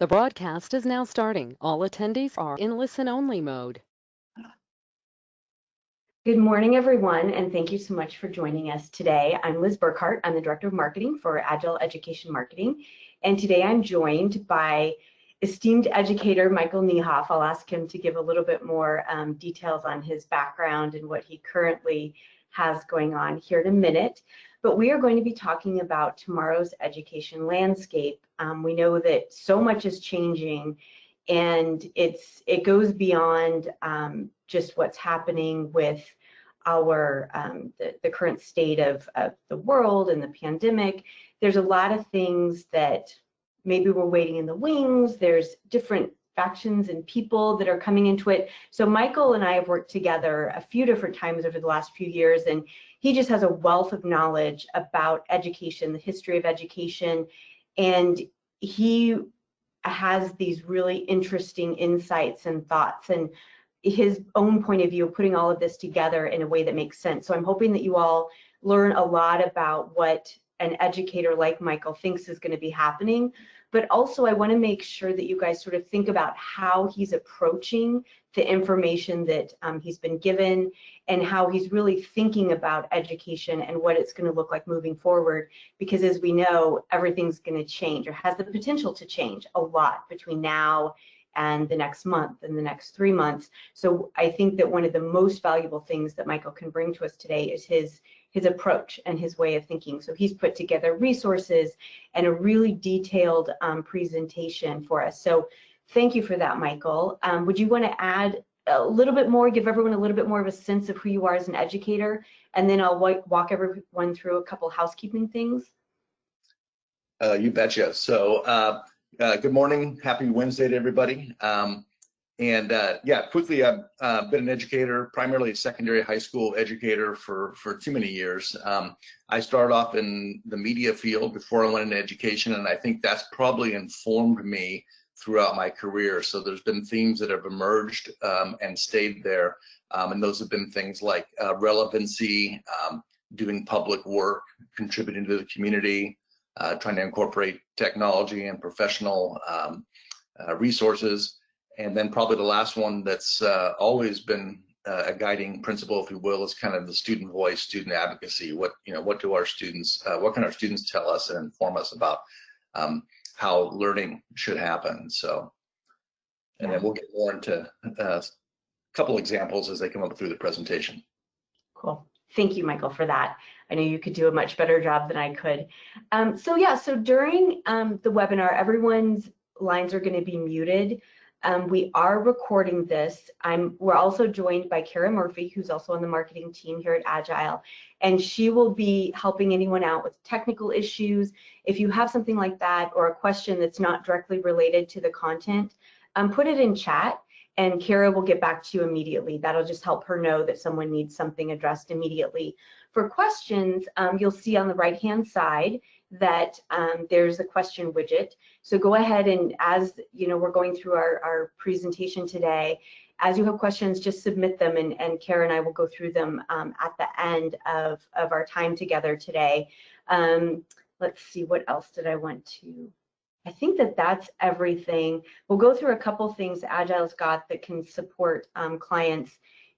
The broadcast is now starting. All attendees are in listen-only mode. Good morning, everyone, and thank you so much for joining us today. I'm Liz Burkhart. I'm the Director of Marketing for Agile Education Marketing, and today I'm joined by esteemed educator Michael Niehoff. I'll ask him to give a little bit more details on his background and what he currently has going on here in a minute. But we are going to be talking about tomorrow's education landscape. We know that so much is changing, and it goes beyond just what's happening with our the current state of the world and the pandemic. There's a lot of things that maybe we're waiting in the wings. There's different factions and people that are coming into it. So Michael and I have worked together a few different times over the last few years, and he just has a wealth of knowledge about education, the history of education, and he has these really interesting insights and thoughts and his own point of view of putting all of this together in a way that makes sense. So I'm hoping that you all learn a lot about what an educator like Michael thinks is going to be happening, but also I want to make sure that you guys sort of think about how he's approaching the information that he's been given and how he's really thinking about education and what it's going to look like moving forward, because as we know, everything's going to change or has the potential to change a lot between now and the next month and the next 3 months. So I think that one of the most valuable things that Michael can bring to us today is his approach and his way of thinking. So he's put together resources and a really detailed presentation for us. So thank you for that, Michael. Would you want to add a little bit more, give everyone a little bit more of a sense of who you are as an educator, and then I'll walk everyone through a couple housekeeping things? You betcha. So good morning, happy Wednesday to everybody. Yeah, quickly, I've been an educator, primarily a secondary high school educator for too many years. I started off in the media field before I went into education, and I think that's probably informed me throughout my career. So there's been themes that have emerged and stayed there, and those have been things like relevancy, doing public work, contributing to the community, trying to incorporate technology and professional resources. And then probably the last one that's always been a guiding principle, if you will, is kind of the student voice, student advocacy. What do our students, what can our students tell us and inform us about how learning should happen? So, and then we'll get more into a couple examples as they come up through the presentation. Cool. Thank you, Michael, for that. I know you could do a much better job than I could. So during the webinar, everyone's lines are going to be muted. We are recording this. We're also joined by Kara Murphy, who's also on the marketing team here at Agile, and she will be helping anyone out with technical issues. If you have something like that or a question that's not directly related to the content, put it in chat, and Kara will get back to you immediately. That'll just help her know that someone needs something addressed immediately. For questions, you'll see on the right-hand side that there's a question widget. So go ahead and, as you know, we're going through our presentation today, as you have questions, just submit them, and Kara and I will go through them at the end of our time together today. Let's see, what else did I want to? I think that that's everything. We'll go through a couple things Agile's got that can support clients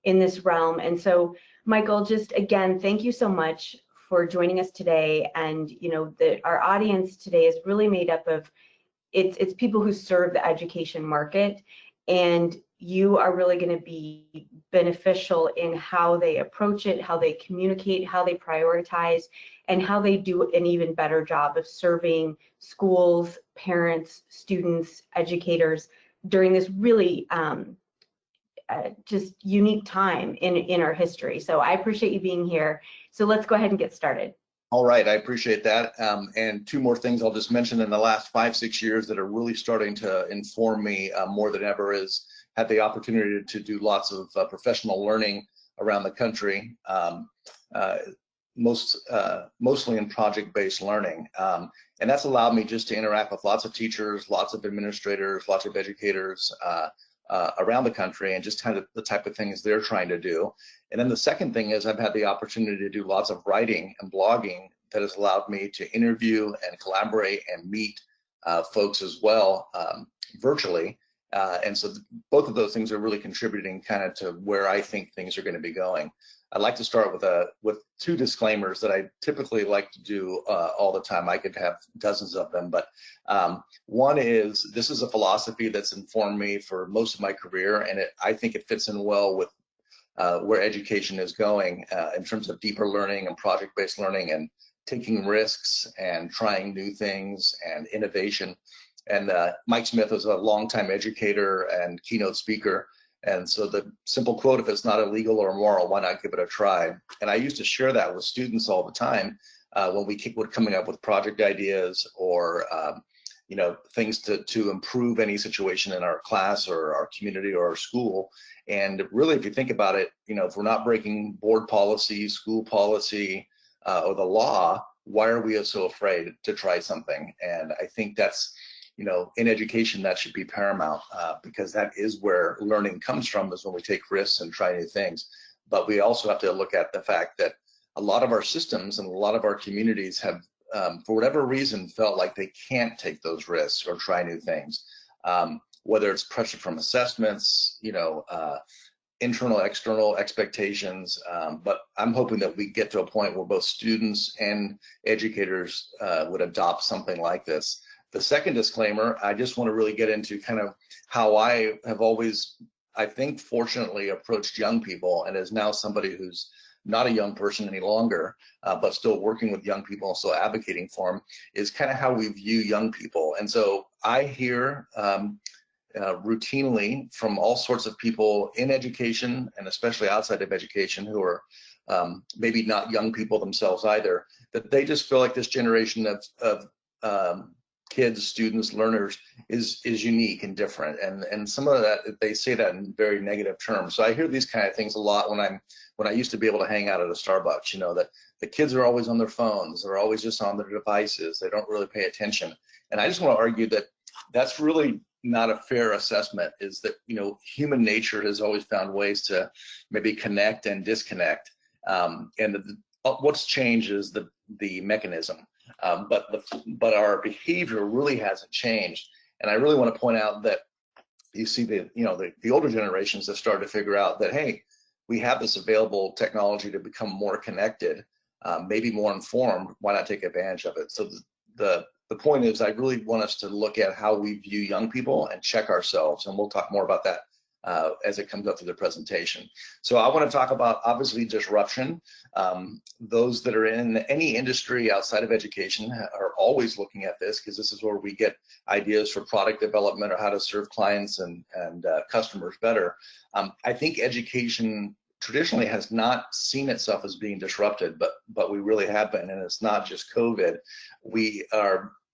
in this realm. And so, Michael, just again, thank you so much for joining us today. And you know that our audience today is really made up of it's people who serve the education market, and you are really going to be beneficial in how they approach it, how they communicate, how they prioritize, and how they do an even better job of serving schools, parents, students, educators during this really just unique time in our history. So I appreciate you being here. So let's go ahead and get started. All right, I appreciate that. And two more things I'll just mention in the last 5-6 years that are really starting to inform me more than ever is had the opportunity to do lots of professional learning around the country, mostly in project-based learning. And that's allowed me just to interact with lots of teachers, lots of administrators, lots of educators around the country, and just kind of the type of things they're trying to do. And then the second thing is I've had the opportunity to do lots of writing and blogging that has allowed me to interview and collaborate and meet folks as well, virtually. And so both of those things are really contributing kind of to where I think things are going to be going. I'd like to start with two disclaimers that I typically like to do all the time. I could have dozens of them, but one is, this is a philosophy that's informed me for most of my career, and I think it fits in well with where education is going in terms of deeper learning and project-based learning and taking risks and trying new things and innovation. And Mike Smith was a longtime educator and keynote speaker. And so the simple quote, if it's not illegal or immoral, why not give it a try? And I used to share that with students all the time when we were coming up with project ideas or things to improve any situation in our class or our community or our school. And really, if you think about it, if we're not breaking board policy, school policy, or the law, why are we so afraid to try something? And I think that's, in education, that should be paramount because that is where learning comes from, is when we take risks and try new things. But we also have to look at the fact that a lot of our systems and a lot of our communities have, for whatever reason, felt like they can't take those risks or try new things. Whether it's pressure from assessments, internal, external expectations, but I'm hoping that we get to a point where both students and educators would adopt something like this. The second disclaimer, I just want to really get into kind of how I have always, I think, fortunately approached young people, and as now somebody who's not a young person any longer, but still working with young people and still advocating for them, is kind of how we view young people. And so I hear routinely from all sorts of people in education and especially outside of education who are maybe not young people themselves either, that they just feel like this generation of kids, students, learners is unique and different. And some of that, they say that in very negative terms. So I hear these kind of things a lot when I used to be able to hang out at a Starbucks, that the kids are always on their phones, they're always just on their devices, they don't really pay attention. And I just want to argue that that's really not a fair assessment, is that, human nature has always found ways to maybe connect and disconnect. What's changed is the mechanism, but our behavior really hasn't changed. And I really want to point out that you see the older generations have started to figure out that, hey, we have this available technology to become more connected, maybe more informed. Why not take advantage of it? So the point is, I really want us to look at how we view young people and check ourselves, and we'll talk more about that as it comes up through the presentation. So I want to talk about, obviously, disruption. Those that are in any industry outside of education are always looking at this, because this is where we get ideas for product development or how to serve clients and customers better. I think education traditionally has not seen itself as being disrupted, but we really have been, and it's not just COVID. We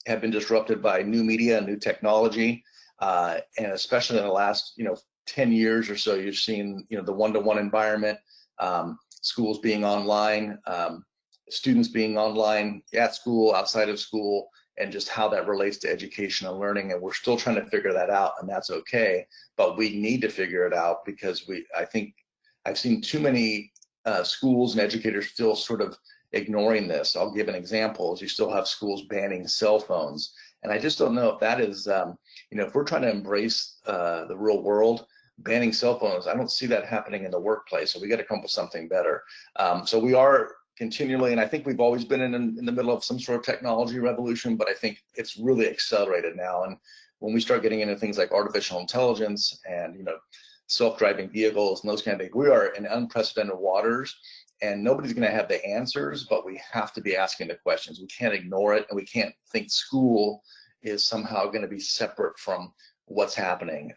have been disrupted by new media and new technology, and especially in the last 10 years or so, you've seen the one-to-one environment, schools being online, students being online at school, outside of school, and just how that relates to education and learning. And we're still trying to figure that out, and that's okay, but we need to figure it out, because I think I've seen too many schools and educators still sort of ignoring this. I'll give an example. You still have schools banning cell phones, and I just don't know if that is, if we're trying to embrace the real world, banning cell phones, I don't see that happening in the workplace. So we got to come up with something better. So we are continually, and I think we've always been in the middle of some sort of technology revolution, but I think it's really accelerated now. And when we start getting into things like artificial intelligence and self-driving vehicles and those kind of things, we are in unprecedented waters, and nobody's going to have the answers, but we have to be asking the questions. We can't ignore it, and we can't think school is somehow going to be separate from what's happening.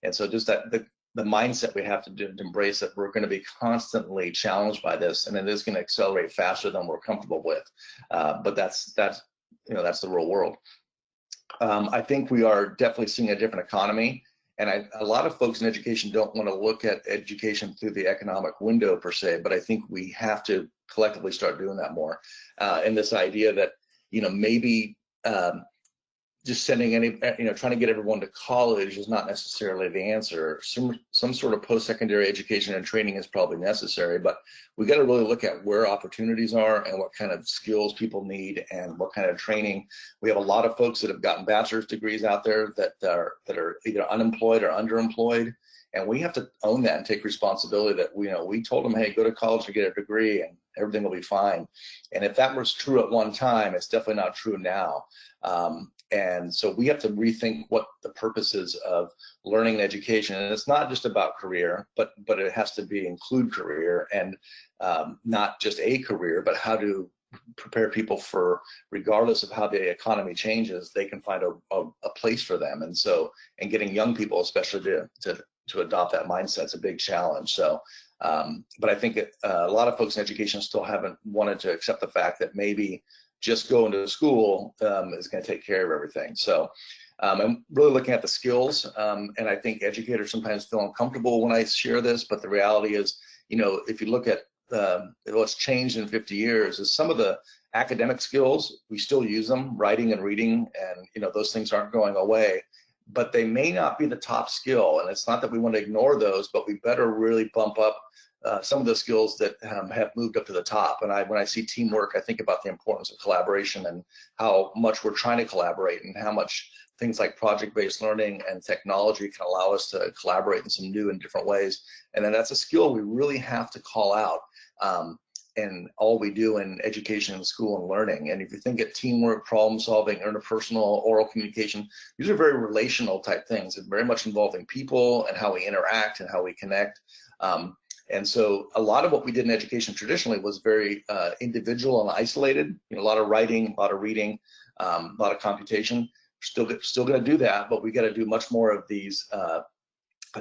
And so just that the mindset we have to do to embrace that we're going to be constantly challenged by this, and it is going to accelerate faster than we're comfortable with. But that's the real world. I think we are definitely seeing a different economy. And a lot of folks in education don't want to look at education through the economic window per se, but I think we have to collectively start doing that more. And this idea that, maybe just sending trying to get everyone to college is not necessarily the answer. Some sort of post-secondary education and training is probably necessary, but we got to really look at where opportunities are and what kind of skills people need and what kind of training. We have a lot of folks that have gotten bachelor's degrees out there that are either unemployed or underemployed, and we have to own that and take responsibility that we told them, hey, go to college and get a degree and everything will be fine. And if that was true at one time, it's definitely not true now. And so we have to rethink what the purpose is of learning and education. And it's not just about career, but it has to include career, and not just a career, but how to prepare people for, regardless of how the economy changes, they can find a place for them. And getting young people especially to adopt that mindset is a big challenge. So but I think a lot of folks in education still haven't wanted to accept the fact that maybe just going to school is going to take care of everything. So I'm really looking at the skills, and I think educators sometimes feel uncomfortable when I share this, but the reality is, if you look at what's changed in 50 years, is some of the academic skills, we still use them, writing and reading, and those things aren't going away, but they may not be the top skill. And it's not that we want to ignore those, but we better really bump up some of the skills that have moved up to the top. And when I see teamwork, I think about the importance of collaboration and how much we're trying to collaborate, and how much things like project-based learning and technology can allow us to collaborate in some new and different ways. And then that's a skill we really have to call out in all we do in education, school, and learning. And if you think of teamwork, problem solving, interpersonal, oral communication, these are very relational type things, and very much involving people and how we interact and how we connect. And so a lot of what we did in education traditionally was very individual and isolated. A lot of writing, a lot of reading, a lot of computation. Still going to do that, but we got to do much more of these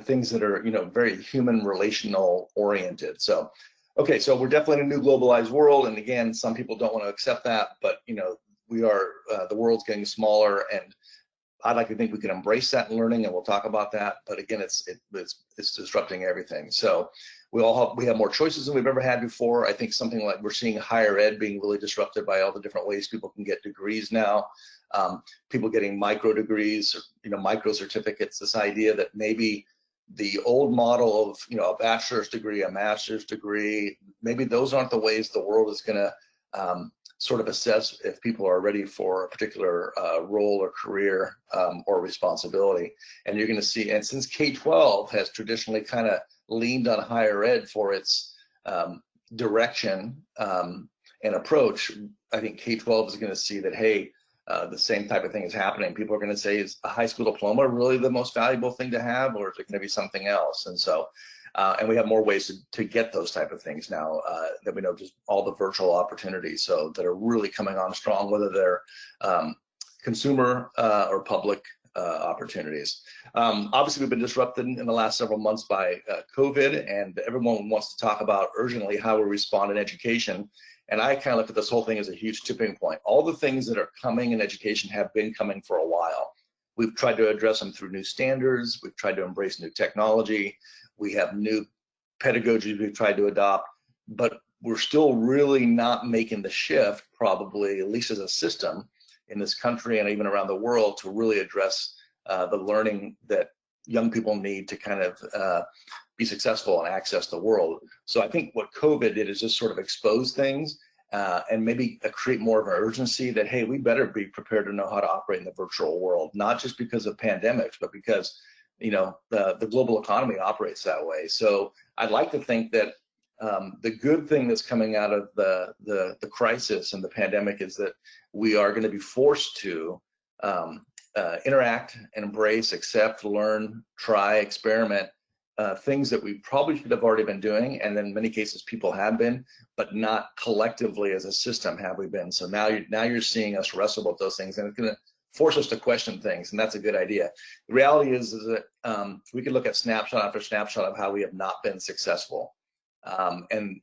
things that are very human, relational oriented. So, okay, so we're definitely in a new globalized world, and again, some people don't want to accept that, but we are the world's getting smaller, and I'd like to think we can embrace that in learning, and we'll talk about that. But again, it's disrupting everything. So we have more choices than we've ever had before. I think something like we're seeing higher ed being really disrupted by all the different ways people can get degrees now. People getting micro degrees, or micro certificates. This idea that maybe the old model of a bachelor's degree, a master's degree, maybe those aren't the ways the world is going to sort of assess if people are ready for a particular role or career or responsibility. And you're going to see, and since K-12 has traditionally kind of leaned on higher ed for its direction and approach, I think K-12 is going to see that, hey, the same type of thing is happening. People are going to say, is a high school diploma really the most valuable thing to have, or is it going to be something else? And so, and we have more ways to get those type of things now that we know, just all the virtual opportunities that are really coming on strong, whether they're consumer or public opportunities. Obviously, we've been disrupted in the last several months by COVID, and everyone wants to talk about urgently how we respond in education. And I kind of look at this whole thing as a huge tipping point. All the things that are coming in education have been coming for a while. We've tried to address them through new standards. We've tried to embrace new technology. We have new pedagogies we've tried to adopt, but we're still really not making the shift, probably, at least as a system in this country and even around the world, to really address the learning that young people need to kind of be successful and access the world. So I think what COVID did is just sort of expose things and maybe create more of an urgency that, hey, we better be prepared to know how to operate in the virtual world, not just because of pandemics, but because the global economy operates that way. So I'd like to think that the good thing that's coming out of the crisis and the pandemic is that we are going to be forced to interact and embrace, accept, learn, try, experiment, things that we probably should have already been doing, and in many cases people have been, but not collectively as a system have we been. So now you're seeing us wrestle with those things, and it's going to force us to question things, and that's a good idea. The reality is that we can look at snapshot after snapshot of how we have not been successful, and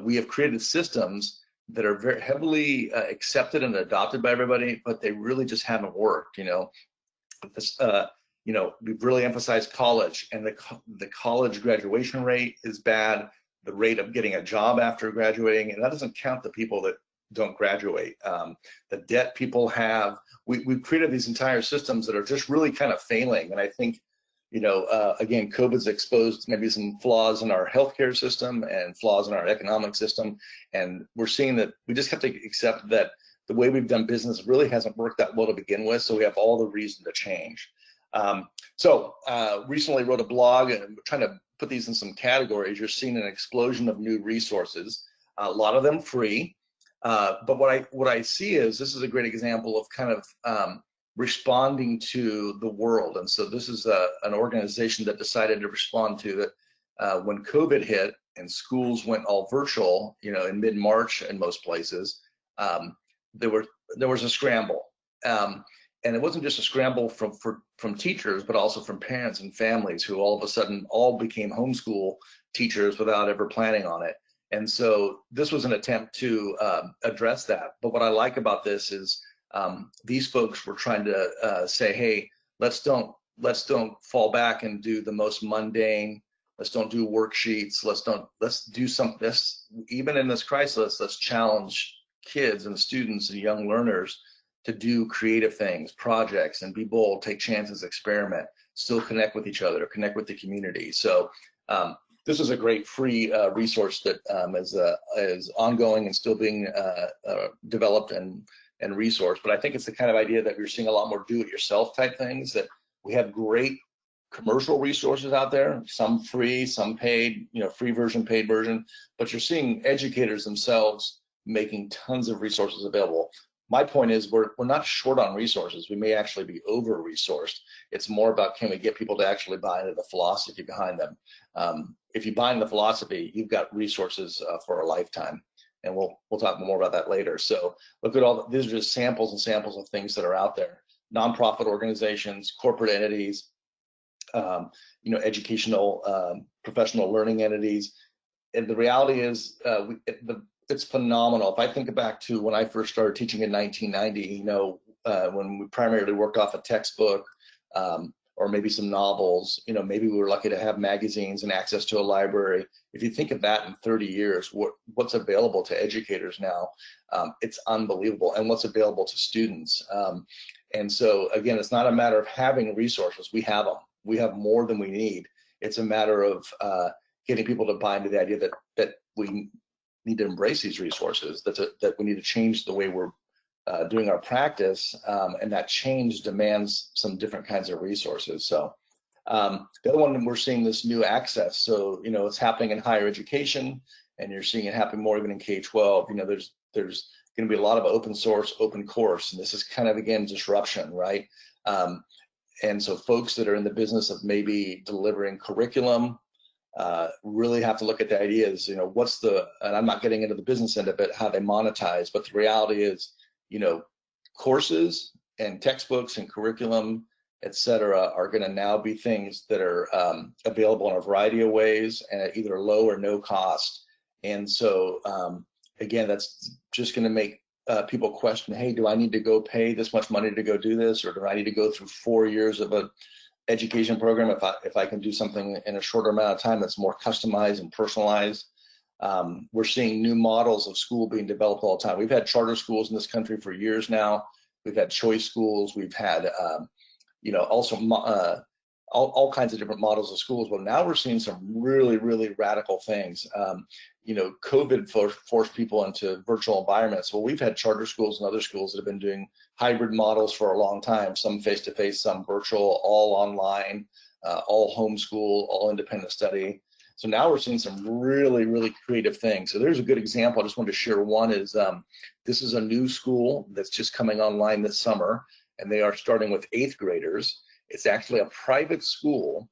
we have created systems that are very heavily accepted and adopted by everybody, but they really just haven't worked. We've really emphasized college, and the college graduation rate is bad. The rate of getting a job after graduating, and that doesn't count the people that don't graduate. The debt people have, we've created these entire systems that are just really kind of failing. And I think, again, COVID's exposed maybe some flaws in our healthcare system and flaws in our economic system. And we're seeing that we just have to accept that the way we've done business really hasn't worked that well to begin with. So we have all the reason to change. Recently wrote a blog, and I'm trying to put these in some categories. You're seeing an explosion of new resources, a lot of them free. But what I see is this is a great example of kind of responding to the world. And so this is an organization that decided to respond to that when COVID hit and schools went all virtual, in mid-March in most places, there was a scramble. And it wasn't just a scramble from teachers, but also from parents and families who all of a sudden all became homeschool teachers without ever planning on it. And so this was an attempt to address that. But what I like about this is these folks were trying to say, hey, let's don't fall back and do the most mundane. Let's don't do worksheets. Let's do something. Even in this crisis, let's challenge kids and students and young learners to do creative things, projects, and be bold, take chances, experiment, still connect with each other, connect with the community. So this is a great free resource that is ongoing and still being developed and resourced. But I think it's the kind of idea that we're seeing a lot more do-it-yourself type things, that we have great commercial resources out there, some free, some paid, free version, paid version, but you're seeing educators themselves making tons of resources available. My point is we're not short on resources. We may actually be over-resourced. It's more about, can we get people to actually buy into the philosophy behind them? If you buy into the philosophy, you've got resources for a lifetime, and we'll talk more about that later. So look at these are just samples and samples of things that are out there. Nonprofit organizations, corporate entities, educational, professional learning entities. And the reality is it's phenomenal. If I think back to when I first started teaching in 1990, when we primarily worked off a textbook or maybe some novels, maybe we were lucky to have magazines and access to a library. If you think of that in 30 years, what's available to educators now, it's unbelievable, and what's available to students. And so again, it's not a matter of having resources. We have them. We have more than we need. It's a matter of getting people to buy into the idea that we need to embrace these resources, that we need to change the way we're doing our practice, and that change demands some different kinds of resources. So the other one, we're seeing this new access. So, it's happening in higher education, and you're seeing it happen more even in K-12. There's going to be a lot of open source, open course, and this is kind of, again, disruption, right? And so folks that are in the business of maybe delivering curriculum, really have to look at the ideas, and I'm not getting into the business end of it, how they monetize, but the reality is, courses and textbooks and curriculum, et cetera, are going to now be things that are available in a variety of ways and at either low or no cost. And so, again, that's just going to make people question, hey, do I need to go pay this much money to go do this, or do I need to go through 4 years of a education program if I can do something in a shorter amount of time that's more customized and personalized? We're seeing new models of school being developed all the time. We've had charter schools in this country for years now. We've had choice schools. We've had, also all kinds of different models of schools. But now we're seeing some really, really radical things. COVID forced people into virtual environments. Well, we've had charter schools and other schools that have been doing hybrid models for a long time, some face-to-face, some virtual, all online, all homeschool, all independent study. So now we're seeing some really, really creative things. So there's a good example. I just wanted to share one is this is a new school that's just coming online this summer, and they are starting with 8th graders. It's actually a private school,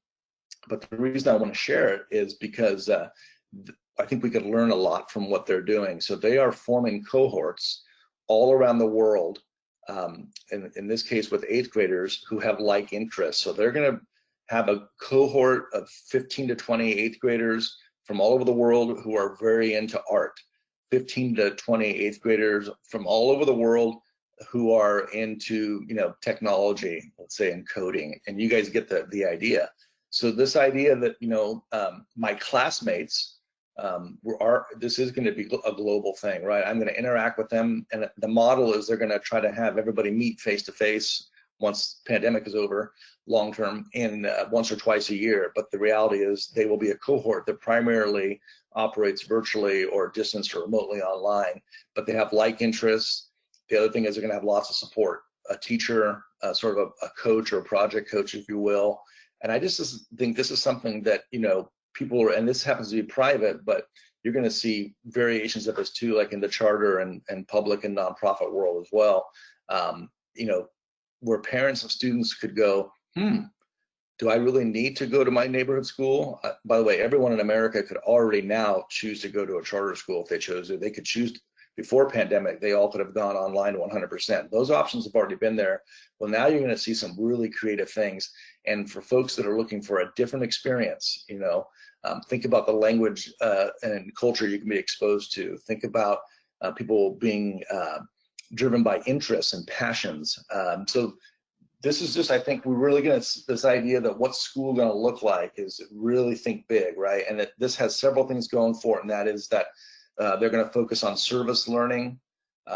but the reason I want to share it is because I think we could learn a lot from what they're doing. So they are forming cohorts all around the world, in this case with 8th graders who have like interests. So they're going to have a cohort of 15 to 20 8th graders from all over the world who are very into art, 15 to 20 8th graders from all over the world who are into, technology, let's say in coding, and you guys get the idea. So this idea that, my classmates This is going to be a global thing, right? I'm going to interact with them, and the model is they're going to try to have everybody meet face to face once pandemic is over, long term, and once or twice a year. But the reality is they will be a cohort that primarily operates virtually or distance or remotely online, but they have like interests. The other thing is they're going to have lots of support, a teacher, sort of a coach or a project coach, if you will. And I just think this is something that, people are, and this happens to be private, but you're going to see variations of this too, like in the charter and public and nonprofit world as well. Where parents of students could go, do I really need to go to my neighborhood school? By the way, everyone in America could already now choose to go to a charter school if they chose to. They could choose. Before pandemic, they all could have gone online 100%. Those options have already been there. Well, now you're going to see some really creative things. And for folks that are looking for a different experience, think about the language and culture you can be exposed to. Think about people being driven by interests and passions. So this is just, I think we're really going to, this idea that what's school going to look like is really think big, right? And that this has several things going for it, and that is that they're going to focus on service learning,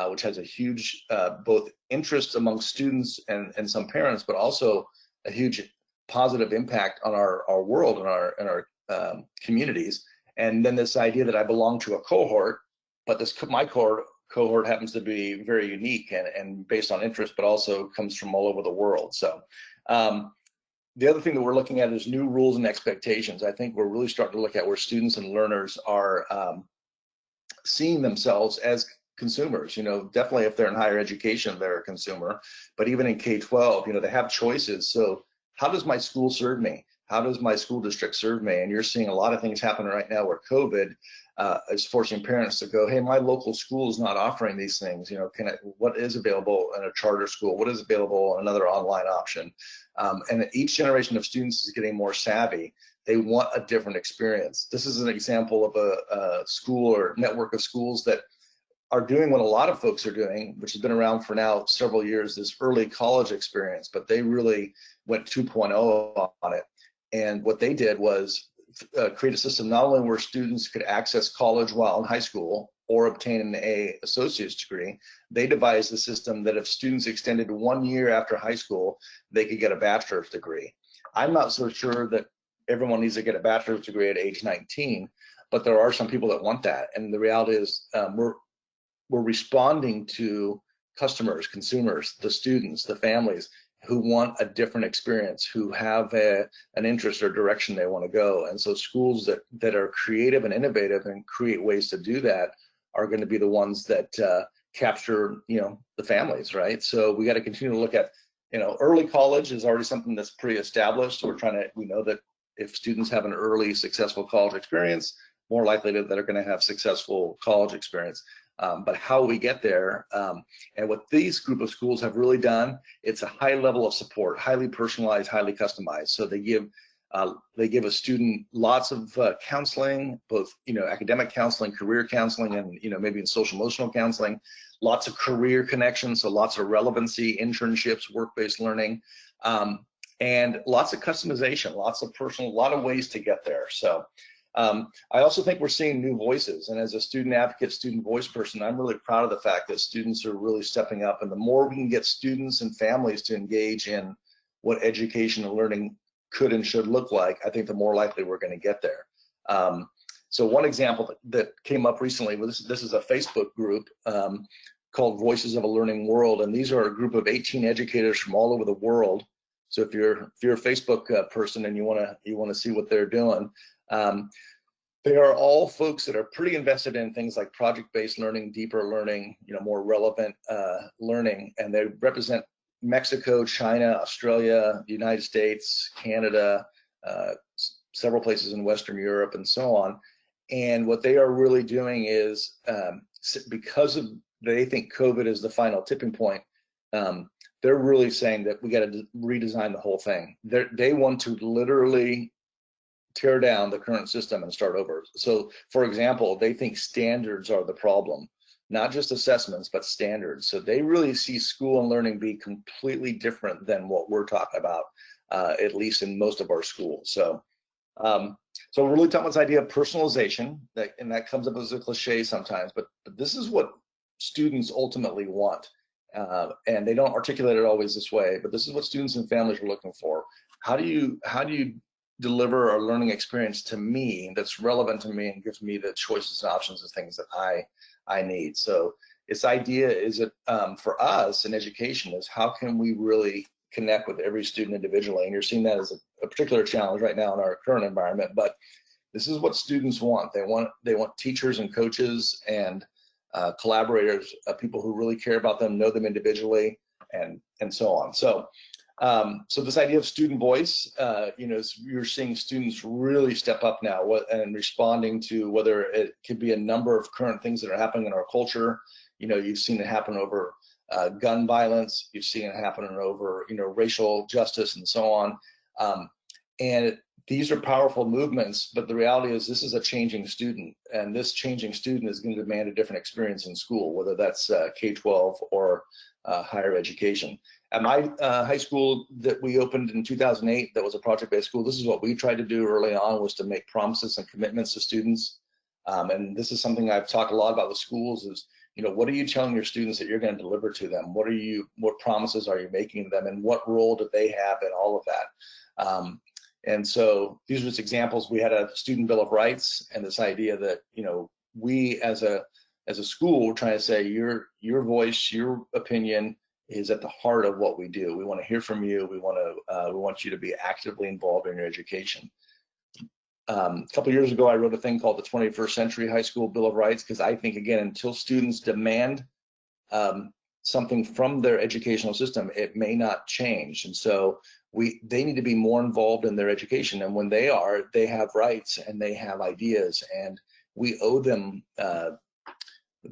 which has a huge both interest among students and some parents, but also a huge positive impact on our world and our communities. And then this idea that I belong to a cohort, but my cohort happens to be very unique and based on interest, but also comes from all over the world. So the other thing that we're looking at is new rules and expectations. I think we're really starting to look at where students and learners are seeing themselves as consumers. Definitely if they're in higher education, they're a consumer, but even in K-12, they have choices. So how does my school serve me? How does my school district serve me? And you're seeing a lot of things happen right now where COVID is forcing parents to go, hey, my local school is not offering these things. What is available in a charter school? What is available in another online option? And each generation of students is getting more savvy. They want a different experience. This is an example of a school or network of schools that are doing what a lot of folks are doing, which has been around for now several years, this early college experience, but they really went 2.0 on it. And what they did was create a system not only where students could access college while in high school or obtain an associate's degree, they devised a system that if students extended 1 year after high school, they could get a bachelor's degree. I'm not so sure that everyone needs to get a bachelor's degree at age 19, but there are some people that want that. And the reality is we're responding to customers, consumers, the students, the families who want a different experience, who have an interest or direction they want to go. And so schools that are creative and innovative and create ways to do that are going to be the ones that capture, the families, right? So we got to continue to look at, early college is already something that's pre-established. So we know that if students have an early successful college experience, more likely that they're going to have successful college experience. But how we get there, and what these group of schools have really done, it's a high level of support, highly personalized, highly customized. So they give a student lots of counseling, both academic counseling, career counseling, and maybe in social emotional counseling. Lots of career connections, so lots of relevancy, internships, work-based learning, and lots of customization, lots of personal, a lot of ways to get there. So. I also think we're seeing new voices, and as a student advocate, student voice person, I'm really proud of the fact that students are really stepping up, and the more we can get students and families to engage in what education and learning could and should look like, I think the more likely we're going to get there. So one example that came up recently, this is a Facebook group called Voices of a Learning World, and these are a group of 18 educators from all over the world. So if you're a Facebook person and you want to see what they're doing, they are all folks that are pretty invested in things like project-based learning, deeper learning, more relevant learning, and they represent Mexico, China, Australia, the United States, Canada, several places in Western Europe, and so on. And what they are really doing is, because they think COVID is the final tipping point, they're really saying that we got to redesign the whole thing. They want to literally tear down the current system and start over. So, for example, they think standards are the problem, not just assessments, but standards. So they really see school and learning be completely different than what we're talking about, at least in most of our schools. So So we're really talking about this idea of personalization, and that comes up as a cliche sometimes, but this is what students ultimately want. And they don't articulate it always this way, but this is what students and families are looking for. How do you deliver a learning experience to me that's relevant to me and gives me the choices and options of things that I need? So this idea is that for us in education is how can we really connect with every student individually, and you're seeing that as a particular challenge right now in our current environment. But this is what students want. They want teachers and coaches and collaborators, people who really care about them, know them individually, and so on. So so this idea of student voice, you're seeing students really step up now and responding to whether it could be a number of current things that are happening in our culture. You've seen it happen over gun violence, you've seen it happen over racial justice and so on. And these are powerful movements, but the reality is this is a changing student, and this changing student is going to demand a different experience in school, whether that's K-12 or higher education. At my high school that we opened in 2008, that was a project-based school, this is what we tried to do early on, was to make promises and commitments to students. And this is something I've talked a lot about with schools is, what are you telling your students that you're going to deliver to them? What promises are you making to them, and what role do they have in all of that? And so these are just examples. We had a student bill of rights, and this idea that we as a school, we're trying to say your voice, your opinion is at the heart of what we do. We want to hear from you. We want you to be actively involved in your education. A couple of years ago, I wrote a thing called the 21st Century High School Bill of Rights, because I think, again, until students demand something from their educational system, it may not change. And so they need to be more involved in their education. And when they are, they have rights and they have ideas, and we owe them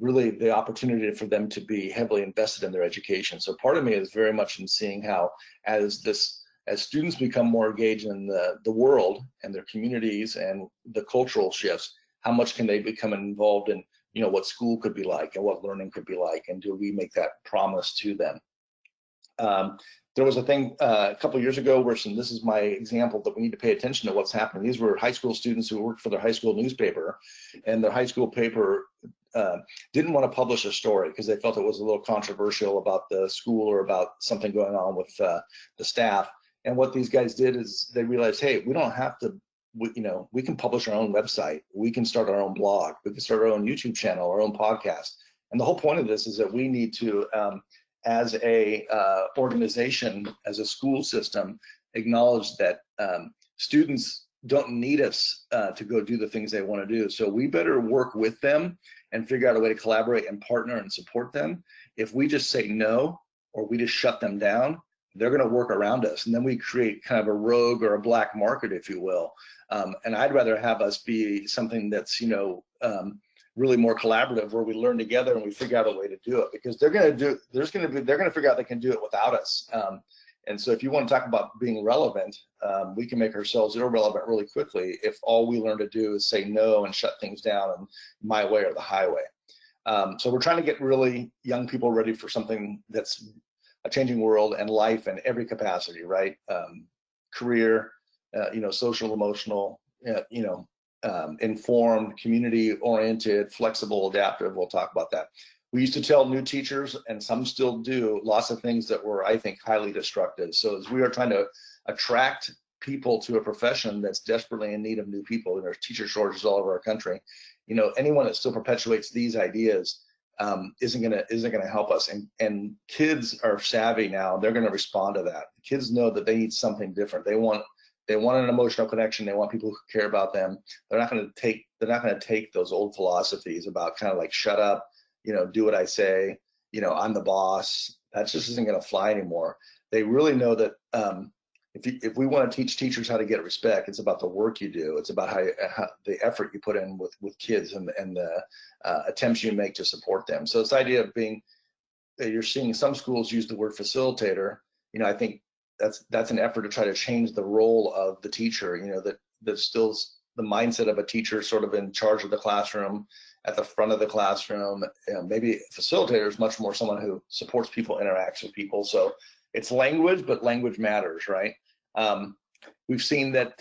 really the opportunity for them to be heavily invested in their education. So part of me is very much in seeing how, as students become more engaged in the world and their communities and the cultural shifts, how much can they become involved in what school could be like and what learning could be like, and do we make that promise to them? There was a thing a couple of years ago where this is my example that we need to pay attention to what's happening. These were high school students who worked for their high school newspaper, and their high school paper didn't want to publish a story because they felt it was a little controversial about the school or about something going on with the staff. And what these guys did is they realized, hey, we don't have to, we can publish our own website, we can start our own blog, we can start our own YouTube channel, our own podcast. And the whole point of this is that we need to, as a organization, as a school system, acknowledge that students don't need us to go do the things they want to do. So we better work with them and figure out a way to collaborate and partner and support them. If we just say no, or we just shut them down, they're going to work around us, and then we create kind of a rogue or a black market, if you will. And I'd rather have us be something that's really more collaborative, where we learn together and we figure out a way to do it, because they're going to figure out they can do it without us. And so if you want to talk about being relevant, we can make ourselves irrelevant really quickly if all we learn to do is say no and shut things down and my way or the highway. So we're trying to get really young people ready for something that's a changing world and life in every capacity, right? Career, social, emotional, informed, community-oriented, flexible, adaptive. We'll talk about that. We used to tell new teachers, and some still do, lots of things that were, I think, highly destructive. So as we are trying to attract people to a profession that's desperately in need of new people, and there's teacher shortages all over our country, anyone that still perpetuates these ideas isn't gonna help us. And kids are savvy now; they're gonna respond to that. Kids know that they need something different. They want an emotional connection. They want people who care about them. They're not gonna take those old philosophies about kind of like shut up, do what I say, I'm the boss. That just isn't gonna fly anymore. They really know that if we want to teach teachers how to get respect, it's about the work you do. It's about how the effort you put in with kids and the attempts you make to support them. So this idea of you're seeing some schools use the word facilitator. I think that's an effort to try to change the role of the teacher. That still the mindset of a teacher sort of in charge of the classroom, at the front of the classroom. Maybe a facilitator is much more someone who supports people, interacts with people. So it's language, but language matters, right? We've seen that,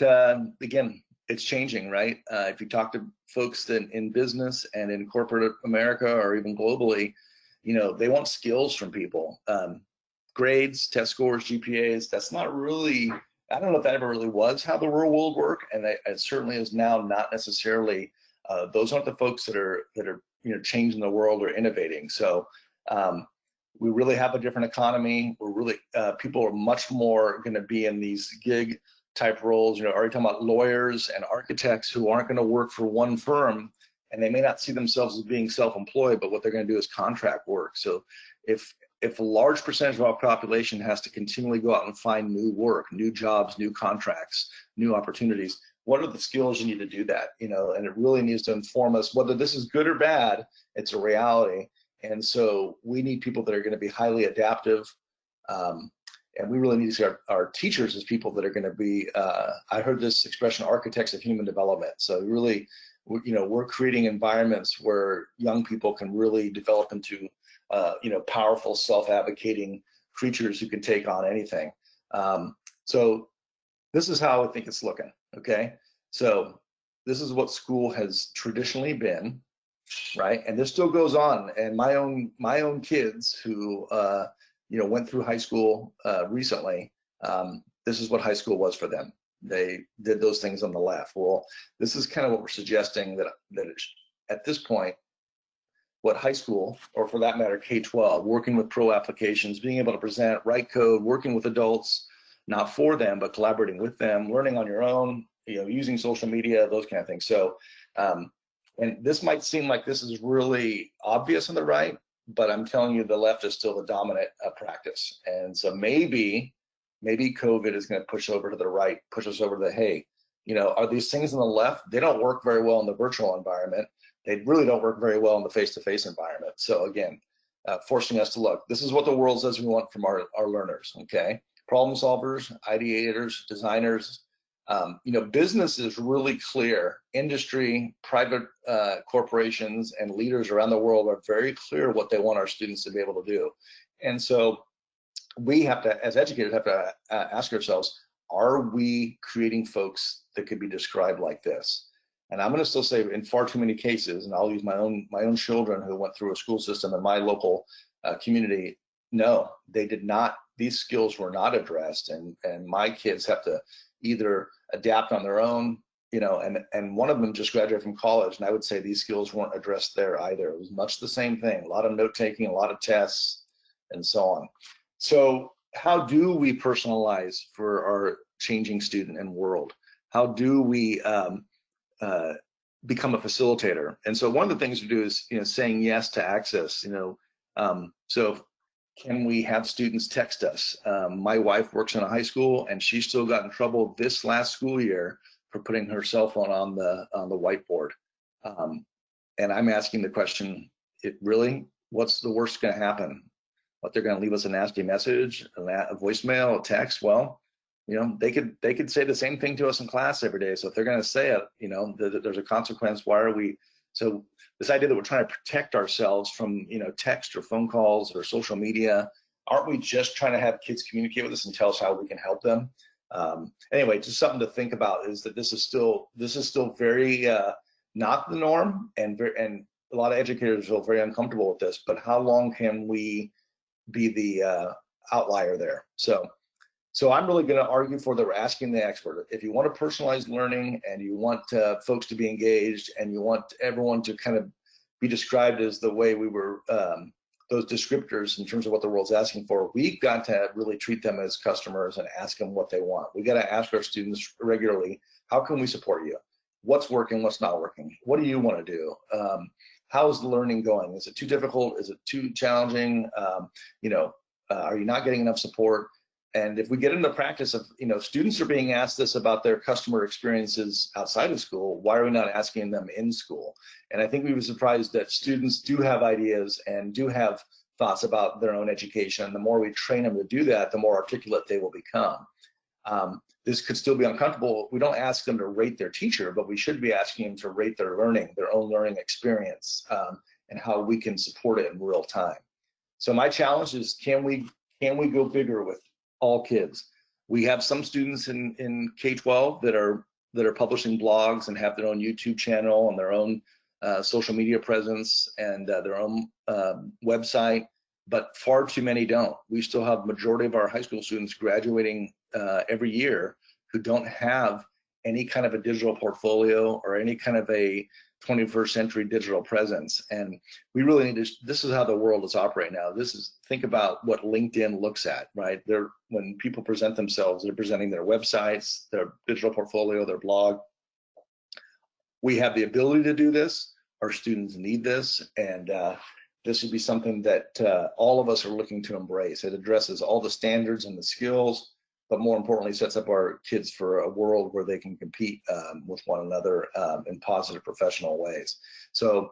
again, it's changing, right? If you talk to folks in business and in corporate America or even globally, they want skills from people. Grades, test scores, GPAs, that's not really, I don't know if that ever really was how the real world worked, and it certainly is now not necessarily. Those aren't the folks that are changing the world or innovating. So we really have a different economy. We're really people are much more going to be in these gig type roles. Already talking about lawyers and architects who aren't going to work for one firm, and they may not see themselves as being self-employed, but what they're going to do is contract work. So if a large percentage of our population has to continually go out and find new work, new jobs, new contracts, new opportunities, what are the skills you need to do that? And it really needs to inform us whether this is good or bad. It's a reality. And so we need people that are going to be highly adaptive. And we really need to see our teachers as people that are going to be, I heard this expression, architects of human development. So really, we're creating environments where young people can really develop into powerful, self-advocating creatures who can take on anything. So this is how I think it's looking, okay? So this is what school has traditionally been, right? And this still goes on. And my own kids who went through high school recently, this is what high school was for them. They did those things on the left. Well, this is kind of what we're suggesting that at this point, what high school, or for that matter, K-12, working with pro applications, being able to present, write code, working with adults, not for them, but collaborating with them, learning on your own, using social media, those kind of things. So, and this might seem like this is really obvious on the right, but I'm telling you, the left is still the dominant practice. And so maybe COVID is going to push over to the right, push us over to the, hey, are these things on the left? They don't work very well in the virtual environment. They really don't work very well in the face-to-face environment. So again, forcing us to look, this is what the world says we want from our learners, okay? Problem solvers, ideators, designers. Business is really clear. Industry, private corporations, and leaders around the world are very clear what they want our students to be able to do. And so we have to, as educators, have to ask ourselves, are we creating folks that could be described like this? And I'm going to still say in far too many cases, and I'll use my own children who went through a school system in my local community, no, they did not, these skills were not addressed. And my kids have to either adapt on their own, and one of them just graduated from college, and I would say these skills weren't addressed there either. It was much the same thing, a lot of note taking, a lot of tests, and so on. So how do we personalize for our changing student and world? How do we become a facilitator? And so one of the things we do is, saying yes to access. So can we have students text us? My wife works in a high school, and she still got in trouble this last school year for putting her cell phone on the whiteboard. And I'm asking the question: what's the worst going to happen? What, they're going to leave us a nasty message, a voicemail, a text? Well, they could say the same thing to us in class every day. So if they're going to say it, there's a consequence. Why are we? So this idea that we're trying to protect ourselves from, text or phone calls or social media, aren't we just trying to have kids communicate with us and tell us how we can help them? Anyway, just something to think about is that this is still very not the norm, and a lot of educators feel very uncomfortable with this. But how long can we be the outlier there? So I'm really going to argue for that we're asking the expert. If you want a personalized learning, and you want folks to be engaged, and you want everyone to kind of be described as the way we were, those descriptors in terms of what the world's asking for, we've got to really treat them as customers and ask them what they want. We got to ask our students regularly, how can we support you? What's working, what's not working? What do you want to do? How's the learning going? Is it too difficult? Is it too challenging? Are you not getting enough support? And if we get into the practice of, students are being asked this about their customer experiences outside of school, why are we not asking them in school? And I think we were surprised that students do have ideas and do have thoughts about their own education. The more we train them to do that, the more articulate they will become. This could still be uncomfortable. We don't ask them to rate their teacher, but we should be asking them to rate their own learning experience, and how we can support it in real time. So my challenge is, can we go bigger with all kids? We have some students in K-12 that are that are publishing blogs and have their own YouTube channel and their own social media presence and their own website, but far too many don't. We still have majority of our high school students graduating every year who don't have any kind of a digital portfolio or any kind of a 21st century digital presence. And we really need to, this is how the world is operating now. Think about what LinkedIn looks at, right? When people present themselves, they're presenting their websites, their digital portfolio, their blog. We have the ability to do this. Our students need this. And this would be something that all of us are looking to embrace. It addresses all the standards and the skills, but more importantly, sets up our kids for a world where they can compete with one another in positive professional ways. So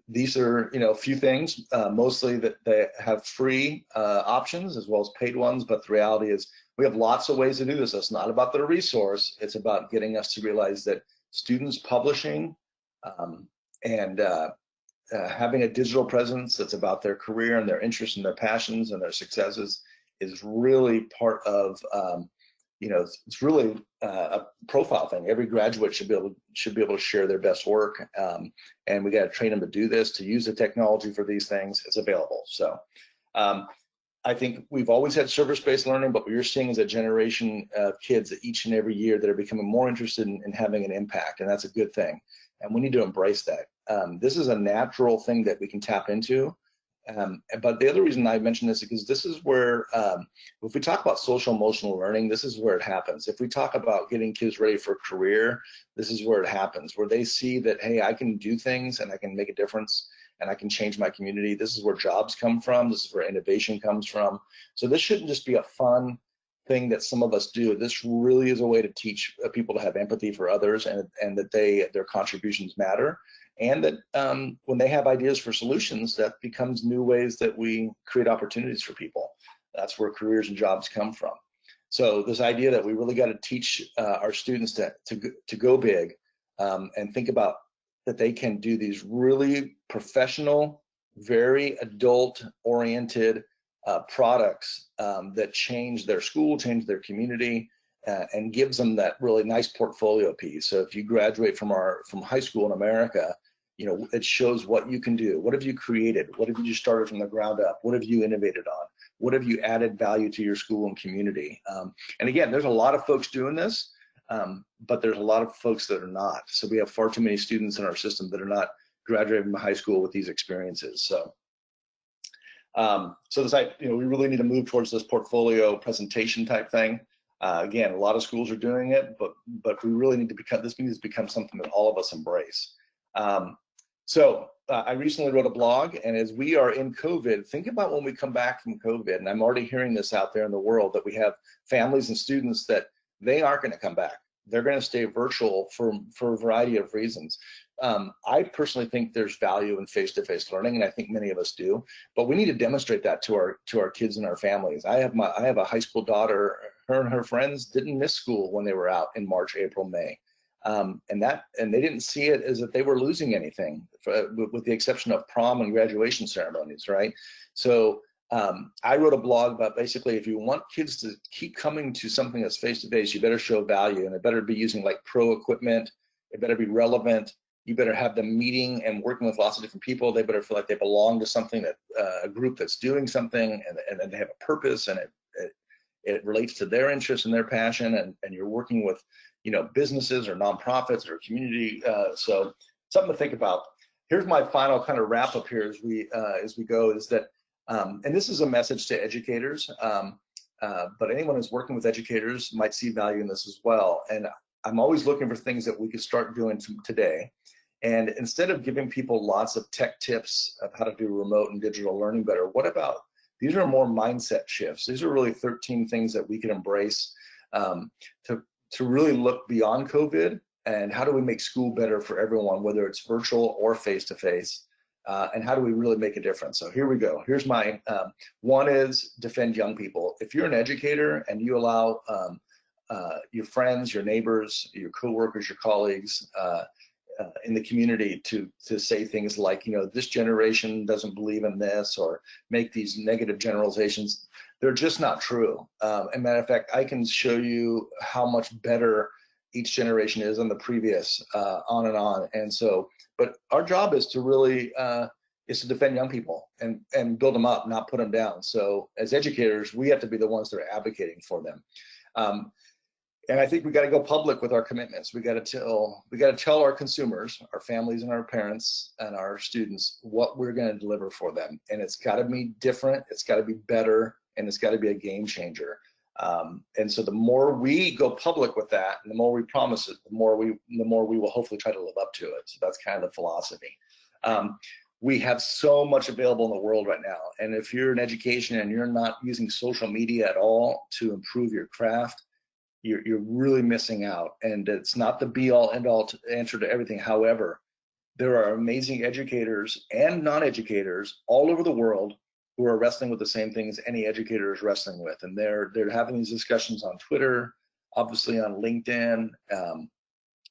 these are, a few things, mostly that they have free options as well as paid ones, but the reality is we have lots of ways to do this. It's not about the resource, it's about getting us to realize that students publishing and having a digital presence that's about their career and their interests and their passions and their successes is really part of, it's really a profile thing. Every graduate should be able to share their best work, and we got to train them to do this, to use the technology for these things. It's available. So I think we've always had service-based learning, but what you're seeing is a generation of kids that each and every year that are becoming more interested in having an impact, and that's a good thing. And we need to embrace that. This is a natural thing that we can tap into. But the other reason I mention this is because this is where, if we talk about social emotional learning, this is where it happens. If we talk about getting kids ready for a career, this is where it happens, where they see that, hey, I can do things and I can make a difference and I can change my community. This is where jobs come from. This is where innovation comes from. So this shouldn't just be a fun thing that some of us do. This really is a way to teach people to have empathy for others and that their contributions matter. And that when they have ideas for solutions, that becomes new ways that we create opportunities for people. That's where careers and jobs come from. So this idea that we really got to teach our students to go big and think about that they can do these really professional, very adult-oriented products that change their school, change their community, and gives them that really nice portfolio piece. So if you graduate from high school in America, it shows what you can do. What have you created? What have you started from the ground up? What have you innovated on? What have you added value to your school and community? And again, there's a lot of folks doing this, but there's a lot of folks that are not. So we have far too many students in our system that are not graduating from high school with these experiences. So, we really need to move towards this portfolio presentation type thing. Again, a lot of schools are doing it, but we really need to this needs to become something that all of us embrace. I recently wrote a blog, and as we are in COVID, think about when we come back from COVID, and I'm already hearing this out there in the world, that we have families and students that they aren't going to come back. They're going to stay virtual for a variety of reasons. I personally think there's value in face-to-face learning, and I think many of us do, but we need to demonstrate that to our kids and our families. I have a high school daughter. Her and her friends didn't miss school when they were out in March, April, May. And they didn't see it as if they were losing anything, with the exception of prom and graduation ceremonies, right? So I wrote a blog about basically, if you want kids to keep coming to something that's face-to-face, you better show value, and it better be using like pro equipment. It better be relevant. You better have them meeting and working with lots of different people. They better feel like they belong to something, that a group that's doing something, and they have a purpose, and it relates to their interests and their passion, and you're working with businesses or nonprofits or community. So something to think about. Here's my final kind of wrap up here as we go, is that and this is a message to educators, but anyone who's working with educators might see value in this as well. And I'm always looking for things that we could start doing today. And instead of giving people lots of tech tips of how to do remote and digital learning better, what about, these are more mindset shifts. These are really 13 things that we can embrace to really look beyond COVID, and how do we make school better for everyone, whether it's virtual or face-to-face, and how do we really make a difference? So here we go. Here's my one is defend young people. If you're an educator and you allow your friends, your neighbors, your coworkers, your colleagues in the community to say things like, this generation doesn't believe in this, or make these negative generalizations, they're just not true. As a matter of fact, I can show you how much better each generation is on the previous, on and on. And so, but our job is to really is to defend young people and build them up, not put them down. So as educators, we have to be the ones that are advocating for them. And I think we got to go public with our commitments. We got to tell our consumers, our families and our parents and our students what we're going to deliver for them. And it's got to be different, it's got to be better, and it's got to be a game changer. And so the more we go public with that, and the more we promise it, the more we will hopefully try to live up to it. So that's kind of the philosophy. We have so much available in the world right now. And if you're in education and you're not using social media at all to improve your craft, you're really missing out. And it's not the be all end all answer to everything. However, there are amazing educators and non-educators all over the world who are wrestling with the same things any educator is wrestling with. And they're having these discussions on Twitter, obviously on LinkedIn,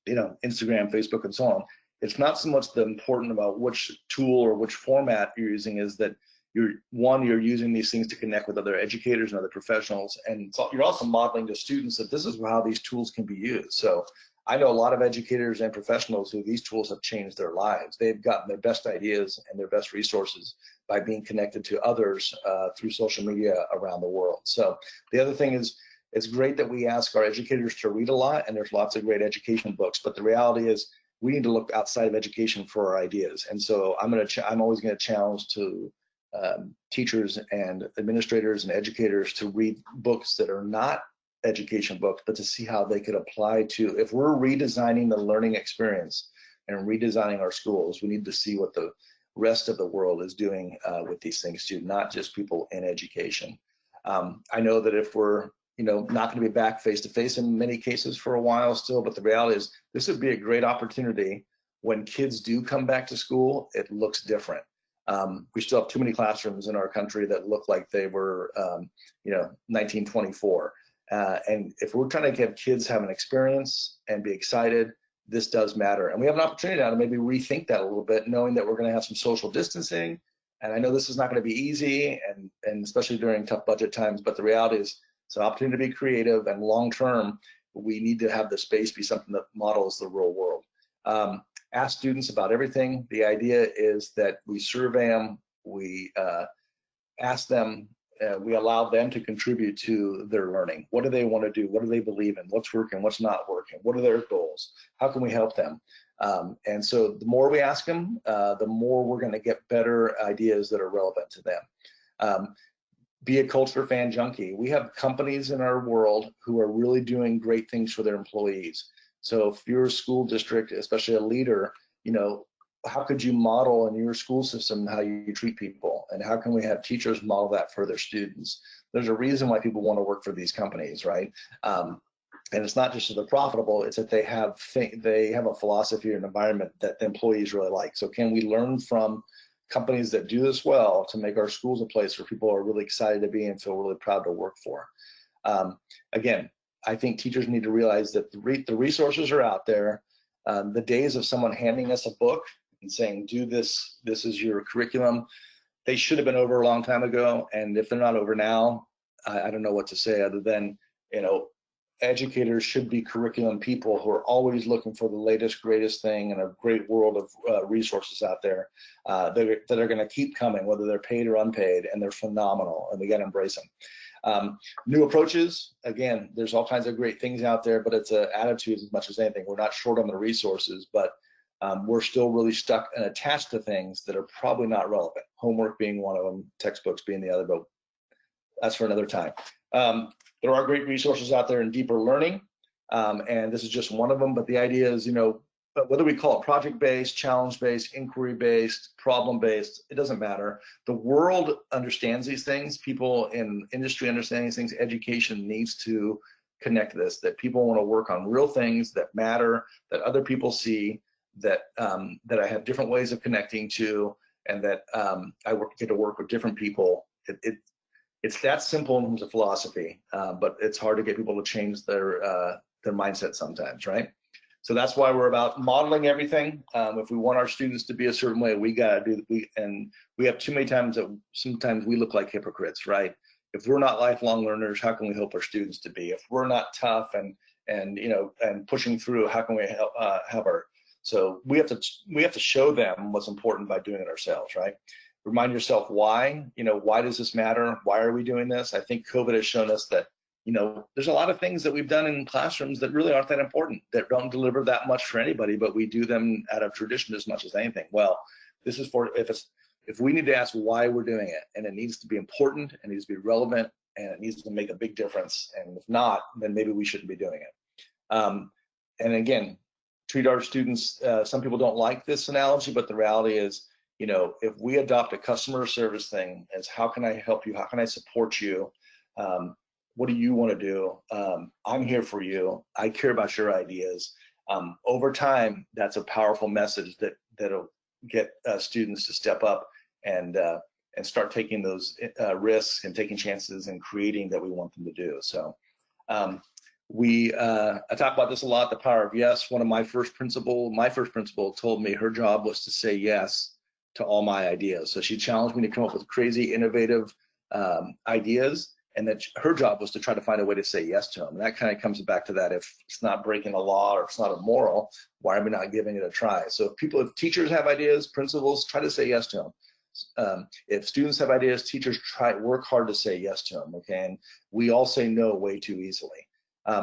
Instagram, Facebook, and so on. It's not so much the important about which tool or which format you're using, is that you're using these things to connect with other educators and other professionals, and you're also modeling to students that this is how these tools can be used. So I know a lot of educators and professionals who these tools have changed their lives. They've gotten their best ideas and their best resources by being connected to others through social media around the world. So the other thing is, it's great that we ask our educators to read a lot, and there's lots of great education books, but the reality is we need to look outside of education for our ideas. And so I'm always going to challenge to teachers and administrators and educators to read books that are not education books, but to see how they could apply to, if we're redesigning the learning experience and redesigning our schools, we need to see what the rest of the world is doing with these things too, not just people in education. I know that if we're not going to be back face to face in many cases for a while still, but the reality is this would be a great opportunity when kids do come back to school. It looks different. We still have too many classrooms in our country that look like they were 1924. And if we're trying to have kids have an experience and be excited, this does matter. And we have an opportunity now to maybe rethink that a little bit, knowing that we're going to have some social distancing. And I know this is not going to be easy, and especially during tough budget times, but the reality is it's an opportunity to be creative, and long-term, we need to have the space be something that models the real world. Ask students about everything. The idea is that we survey them, we ask them, we allow them to contribute to their learning. What do they want to do? What do they believe in? What's working? What's not working? What are their goals? How can we help them? And so the more we ask them, the more we're going to get better ideas that are relevant to them. Be a culture fan junkie. We have companies in our world who are really doing great things for their employees. So if you're a school district, especially a leader, how could you model in your school system how you treat people? And how can we have teachers model that for their students? There's a reason why people want to work for these companies, right? And it's not just that they're profitable, it's that they have a philosophy or an environment that the employees really like. So can we learn from companies that do this well to make our schools a place where people are really excited to be and feel really proud to work for? Again, I think teachers need to realize that the resources are out there. The days of someone handing us a book and saying, do this, this is your curriculum, they should have been over a long time ago. And if they're not over now, I don't know what to say other than, educators should be curriculum people who are always looking for the latest, greatest thing in a great world of resources out there that are going to keep coming, whether they're paid or unpaid, and they're phenomenal, and we got to embrace them. New approaches, again, there's all kinds of great things out there, but it's an attitude as much as anything. We're not short on the resources, but we're still really stuck and attached to things that are probably not relevant. Homework being one of them, textbooks being the other, but that's for another time. There are great resources out there in deeper learning, and this is just one of them, but the idea is, whether we call it project-based, challenge-based, inquiry-based, problem-based, it doesn't matter. The world understands these things. People in industry understand these things. Education needs to connect this, that people want to work on real things that matter, that other people see, that I have different ways of connecting to, and that I get to work with different people. It's that simple in terms of philosophy, but it's hard to get people to change their mindset sometimes, right? So that's why we're about modeling everything. If we want our students to be a certain way, we gotta and we have too many times that sometimes we look like hypocrites, right? If we're not lifelong learners, how can we help our students to be? If we're not tough and and and pushing through. How can we help our? So we have to show them what's important by doing it ourselves, right? Remind yourself why. Why does this matter? Why are we doing this? I think COVID has shown us that there's a lot of things that we've done in classrooms that really aren't that important, that don't deliver that much for anybody, but we do them out of tradition as much as anything. Well, this is for if we need to ask why we're doing it, and it needs to be important, it needs to be relevant, and it needs to make a big difference. And if not, then maybe we shouldn't be doing it. And again, treat our students. Some people don't like this analogy, but the reality is, if we adopt a customer service thing as how can I help you? How can I support you? What do you want to do? I'm here for you. I care about your ideas. Over time, that's a powerful message that'll get students to step up and start taking those risks and taking chances and creating that we want them to do. So I talk about this a lot, the power of yes. My first principal told me her job was to say yes to all my ideas. So she challenged me to come up with crazy, innovative ideas, and that her job was to try to find a way to say yes to them. And that kind of comes back to that: if it's not breaking the law or it's not immoral, why are we not giving it a try? So if teachers have ideas, principals, try to say yes to them. If students have ideas, teachers work hard to say yes to them. Okay, and we all say no way too easily.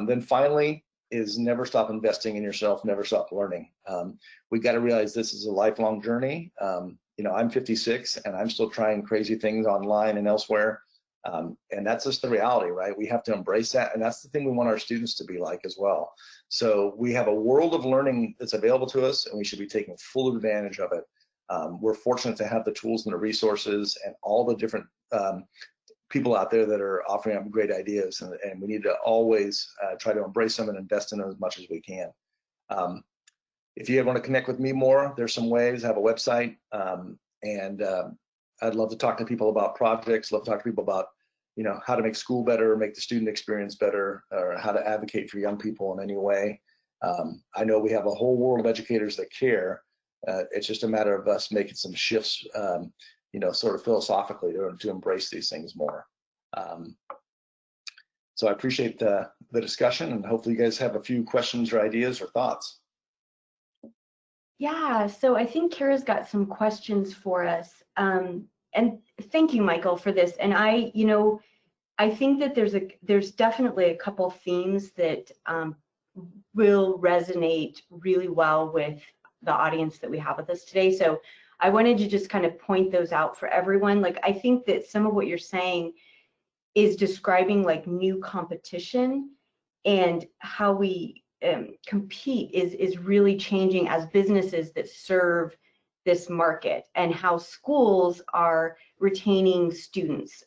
Then finally is never stop investing in yourself, never stop learning. We got to realize this is a lifelong journey. I'm 56 and I'm still trying crazy things online and elsewhere. And that's just the reality, right? We have to embrace that. And that's the thing we want our students to be like as well. So we have a world of learning that's available to us, and we should be taking full advantage of it. We're fortunate to have the tools and the resources and all the different people out there that are offering up great ideas, and we need to always try to embrace them and invest in them as much as we can. If you ever want to connect with me more, there's some ways. I have a website, and I'd love to talk to people about projects, love to talk to people about how to make school better, make the student experience better, or how to advocate for young people in any way. I know we have a whole world of educators that care. It's just a matter of us making some shifts, sort of philosophically to embrace these things more. So I appreciate the discussion, and hopefully you guys have a few questions or ideas or thoughts. Yeah, so I think Kara's got some questions for us. And thank you, Michael, for this. And I think that there's definitely a couple themes that will resonate really well with the audience that we have with us today. So I wanted to just kind of point those out for everyone. Like, I think that some of what you're saying is describing like new competition, and how we compete is really changing as businesses that serve this market, and how schools are retaining students,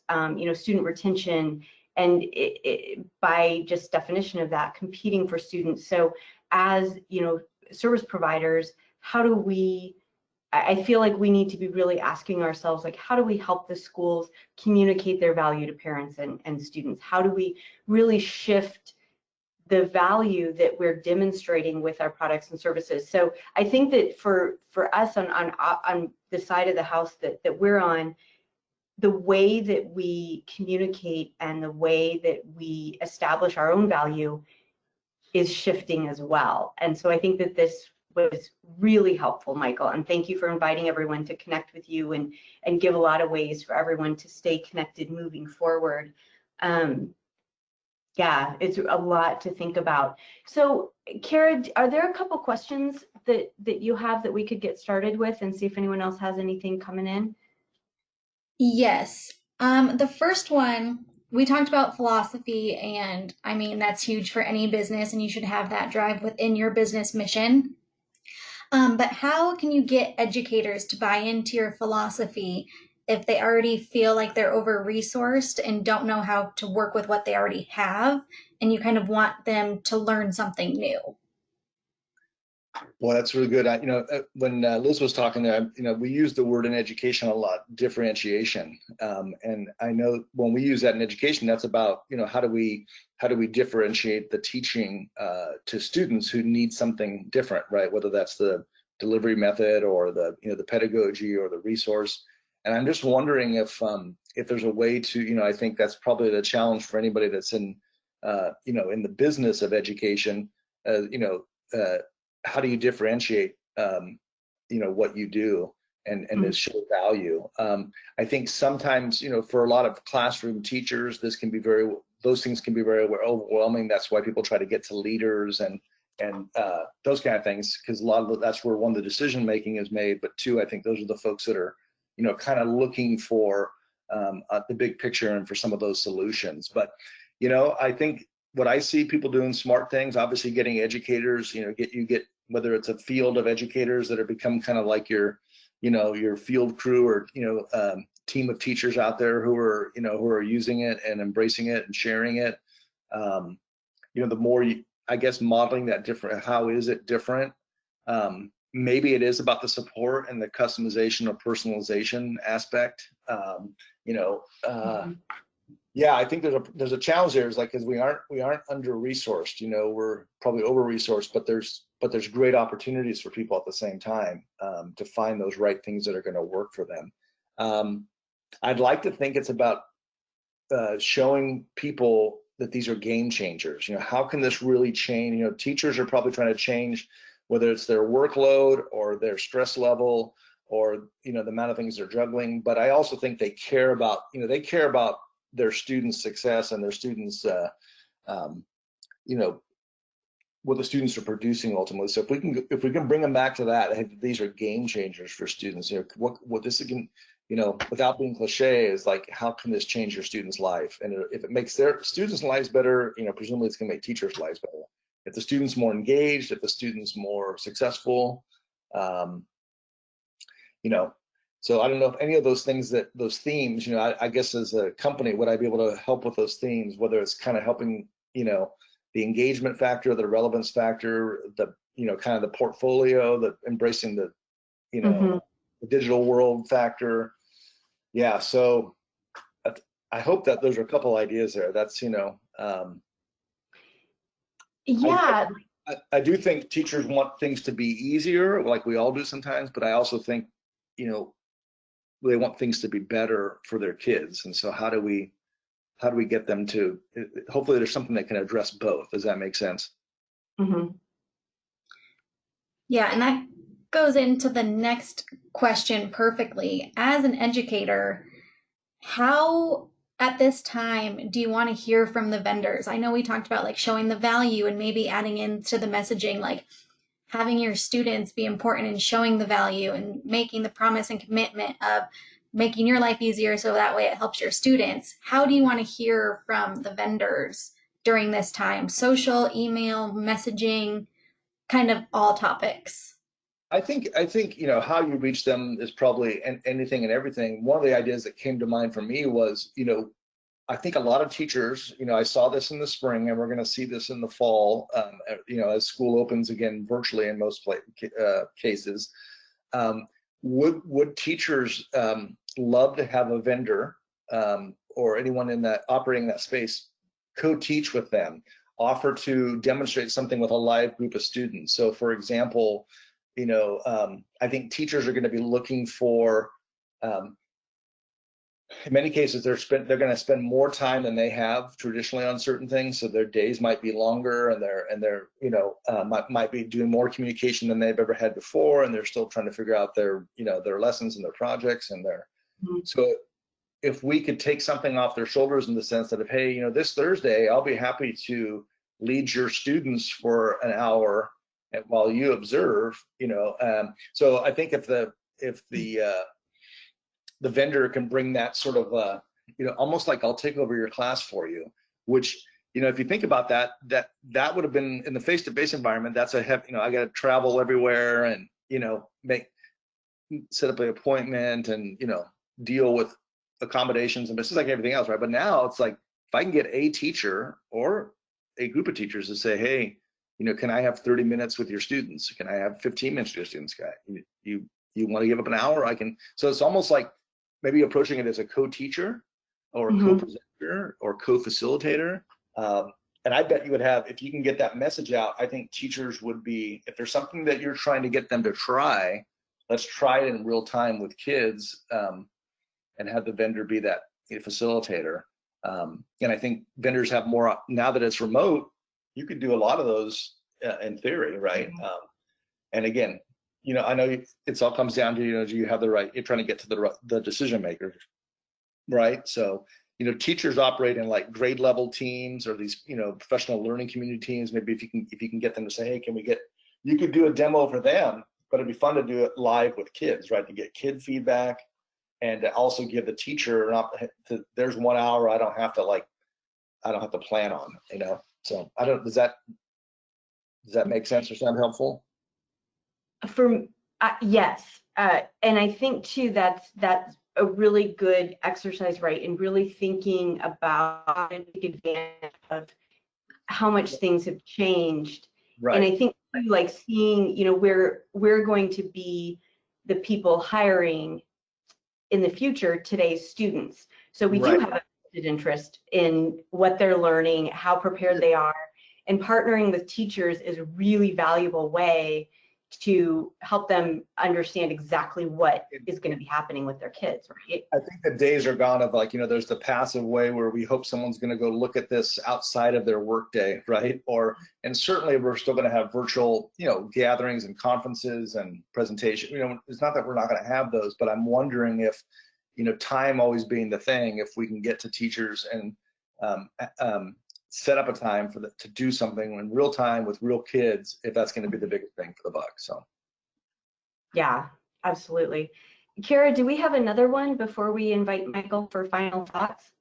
student retention, and by just definition of that, competing for students. So as service providers, how do we, I feel like we need to be really asking ourselves, like, how do we help the schools communicate their value to parents and students? How do we really shift the value that we're demonstrating with our products and services? So I think that for us on the side of the house that we're on, the way that we communicate and the way that we establish our own value is shifting as well. And so I think that this was really helpful, Michael, and thank you for inviting everyone to connect with you and give a lot of ways for everyone to stay connected moving forward. Yeah, it's a lot to think about. So Kara, are there a couple questions that you have that we could get started with and see if anyone else has anything coming in? Yes. The first one, we talked about philosophy, and I mean, that's huge for any business, and you should have that drive within your business mission. But how can you get educators to buy into your philosophy if they already feel like they're over-resourced and don't know how to work with what they already have, and you kind of want them to learn something new? Well, that's really good. When Liz was talking there, we use the word in education a lot, differentiation. And I know when we use that in education, that's about, how do we differentiate the teaching to students who need something different, right? Whether that's the delivery method or the pedagogy or the resource. And I'm just wondering if there's a way to, I think that's probably the challenge for anybody that's in in the business of education, how do you differentiate, what you do and Mhm. to show value? I think sometimes, for a lot of classroom teachers, those things can be very overwhelming. That's why people try to get to leaders and those kind of things, because that's where one, the decision making is made, but two, I think those are the folks that are, kind of looking for the big picture and for some of those solutions. But, I think what I see people doing smart things, obviously getting educators, get whether it's a field of educators that have become kind of like your field crew, or, team of teachers out there who are using it and embracing it and sharing it. The more I guess, modeling that different, how is it different? Maybe it is about the support and the customization or personalization aspect. Mhm. Yeah, I think there's a challenge there, is like, because we aren't under resourced, we're probably over resourced, but there's great opportunities for people at the same time, to find those right things that are going to work for them. I'd like to think it's about showing people that these are game changers. How can this really change? Teachers are probably trying to change, whether it's their workload or their stress level, or the amount of things they're juggling. But I also think they care about their students' success and their students, what the students are producing ultimately. So if we can bring them back to that, I think these are game changers for students. What this can, without being cliche, is like, how can this change your students' life? And if it makes their students' lives better, presumably it's going to make teachers' lives better. If the student's more engaged, if the student's more successful, so I don't know if any of those things, those themes, I guess as a company, would I be able to help with those themes, whether it's kind of helping, the engagement factor, the relevance factor, the, kind of the portfolio, the embracing the, Mhm. the digital world factor. Yeah. So I hope that those are a couple ideas there. That's, Yeah. I do think teachers want things to be easier, like we all do sometimes, but I also think, they want things to be better for their kids. And so how do we get them to, hopefully there's something that can address both. Does that make sense? Mhm. Yeah, and that goes into the next question perfectly. As an educator, how at this time do you want to hear from the vendors? I know we talked about like showing the value and maybe adding into the messaging, like having your students be important in showing the value and making the promise and commitment of making your life easier so that way it helps your students. How do you want to hear from the vendors during this time? Social, email, messaging, kind of all topics. I think how you reach them is probably anything and everything. One of the ideas that came to mind for me was, I think a lot of teachers, I saw this in the spring, and we're going to see this in the fall, as school opens again virtually in most cases. Would teachers love to have a vendor, or anyone in that operating that space, co-teach with them, offer to demonstrate something with a live group of students? So, for example, I think teachers are going to be looking for, in many cases, they're going to spend more time than they have traditionally on certain things. So their days might be longer, and they're might be doing more communication than they've ever had before, and they're still trying to figure out their lessons and their projects and their. Mhm. So if we could take something off their shoulders in the sense that, if, hey, this Thursday I'll be happy to lead your students for an hour while you observe, so I think if the vendor can bring that sort of, almost like, I'll take over your class for you, which, if you think about that would have been in the face-to-face environment. That's a heavy, I got to travel everywhere and, set up an appointment and, deal with accommodations, and it's just like everything else, right? But now it's like, if I can get a teacher or a group of teachers to say, hey, can I have 30 minutes with your students? Can I have 15 minutes with your students, guy? You want to give up an hour? I can. So it's almost like maybe approaching it as a co-teacher or a Mhm. co-presenter or co-facilitator. And I bet you would have, if you can get that message out, I think teachers would be, if there's something that you're trying to get them to try, let's try it in real time with kids, and have the vendor be that facilitator. And I think vendors have more, now that it's remote, you could do a lot of those in theory, right? And again, I know it's all comes down to, do you have the right, you're trying to get to the decision makers, right? So, teachers operate in like grade level teams or these, professional learning community teams. Maybe if you can get them to say, hey, you could do a demo for them, but it'd be fun to do it live with kids, right? To get kid feedback and to also give the teacher, there's 1 hour I don't have to plan on, So does that make sense or sound helpful? Yes, and I think too that's a really good exercise, right? And really thinking about how to take advantage of how much things have changed. Right. And I think too, like seeing, where we're going to be the people hiring in the future, today's students. So we do have a vested interest in what they're learning, how prepared they are, and partnering with teachers is a really valuable way to help them understand exactly what is going to be happening with their kids, right? I think the days are gone of like, there's the passive way where we hope someone's going to go look at this outside of their workday, right? And certainly we're still going to have virtual, gatherings and conferences and presentation. It's not that we're not going to have those, but I'm wondering if, time always being the thing, if we can get to teachers and set up a time to do something in real time with real kids, if that's going to be the biggest bang for the buck. So yeah, absolutely. Kara, do we have another one before we invite Michael for final thoughts?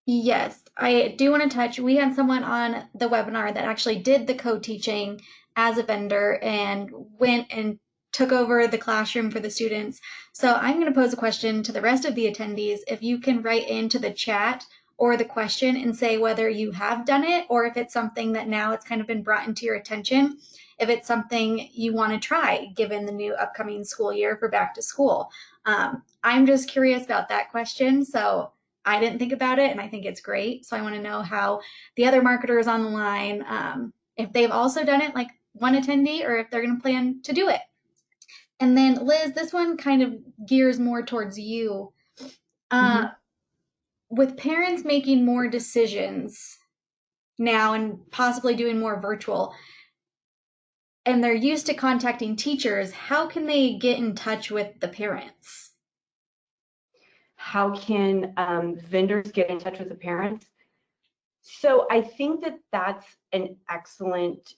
Yes, I do want to touch. We had someone on the webinar that actually did the co-teaching as a vendor and went and took over the classroom for the students. So I'm going to pose a question to the rest of the attendees. If you can write into the chat or the question and say whether you have done it or if it's something that now it's kind of been brought into your attention, if it's something you want to try given the new upcoming school year for back to school. I'm just curious about that question. So I didn't think about it and I think it's great. So I want to know how the other marketers on the line, if they've also done it like one attendee or if they're going to plan to do it. And then Liz, this one kind of gears more towards you. With parents making more decisions now and possibly doing more virtual, and they're used to contacting teachers, how can they get in touch with the parents? How can vendors get in touch with the parents? So I think that that's an excellent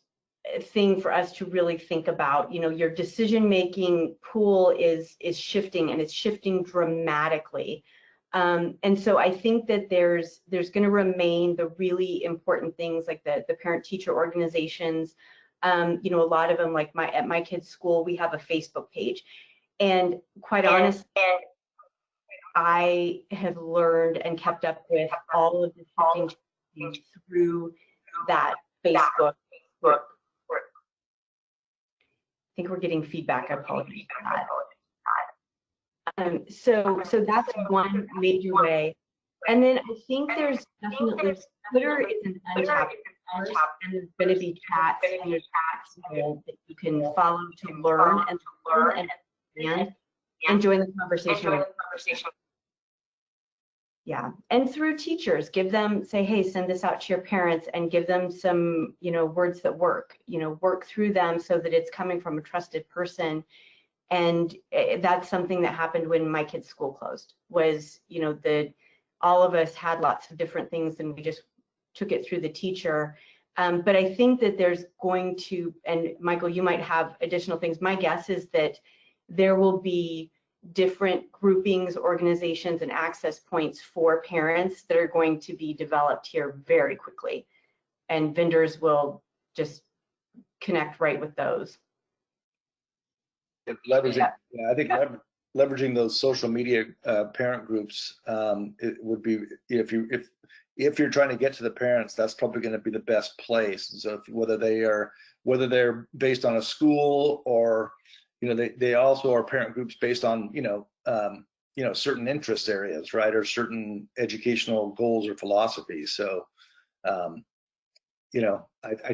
thing for us to really think about. Your decision-making pool is shifting, and it's shifting dramatically. And so I think that there's going to remain the really important things like the parent-teacher organizations. A lot of them, like at my kids' school, we have a Facebook page, and quite honestly, I have learned and kept up with all of the shifting through that Facebook group. I think we're getting feedback. I apologize for that. So that's one major way. And then I think there's definitely Twitter is an untapped resource, and there's going to be chats and there's chats that you can follow to learn and join the conversation. Yeah, and through teachers, say, hey, send this out to your parents and give them some, words that work, work through them so that it's coming from a trusted person. And that's something that happened when my kids' school closed, was, all of us had lots of different things and we just took it through the teacher. But I think that there's going to, and Michael, you might have additional things. My guess is that there will be different groupings, organizations, and access points for parents that are going to be developed here very quickly. And vendors will just connect right with those. Leveraging, I think leveraging those social media parent groups, it would be, if you're trying to get to the parents, that's probably going to be the best place. And so whether they're based on a school or they also are parent groups based on certain interest areas, right, or certain educational goals or philosophies. So I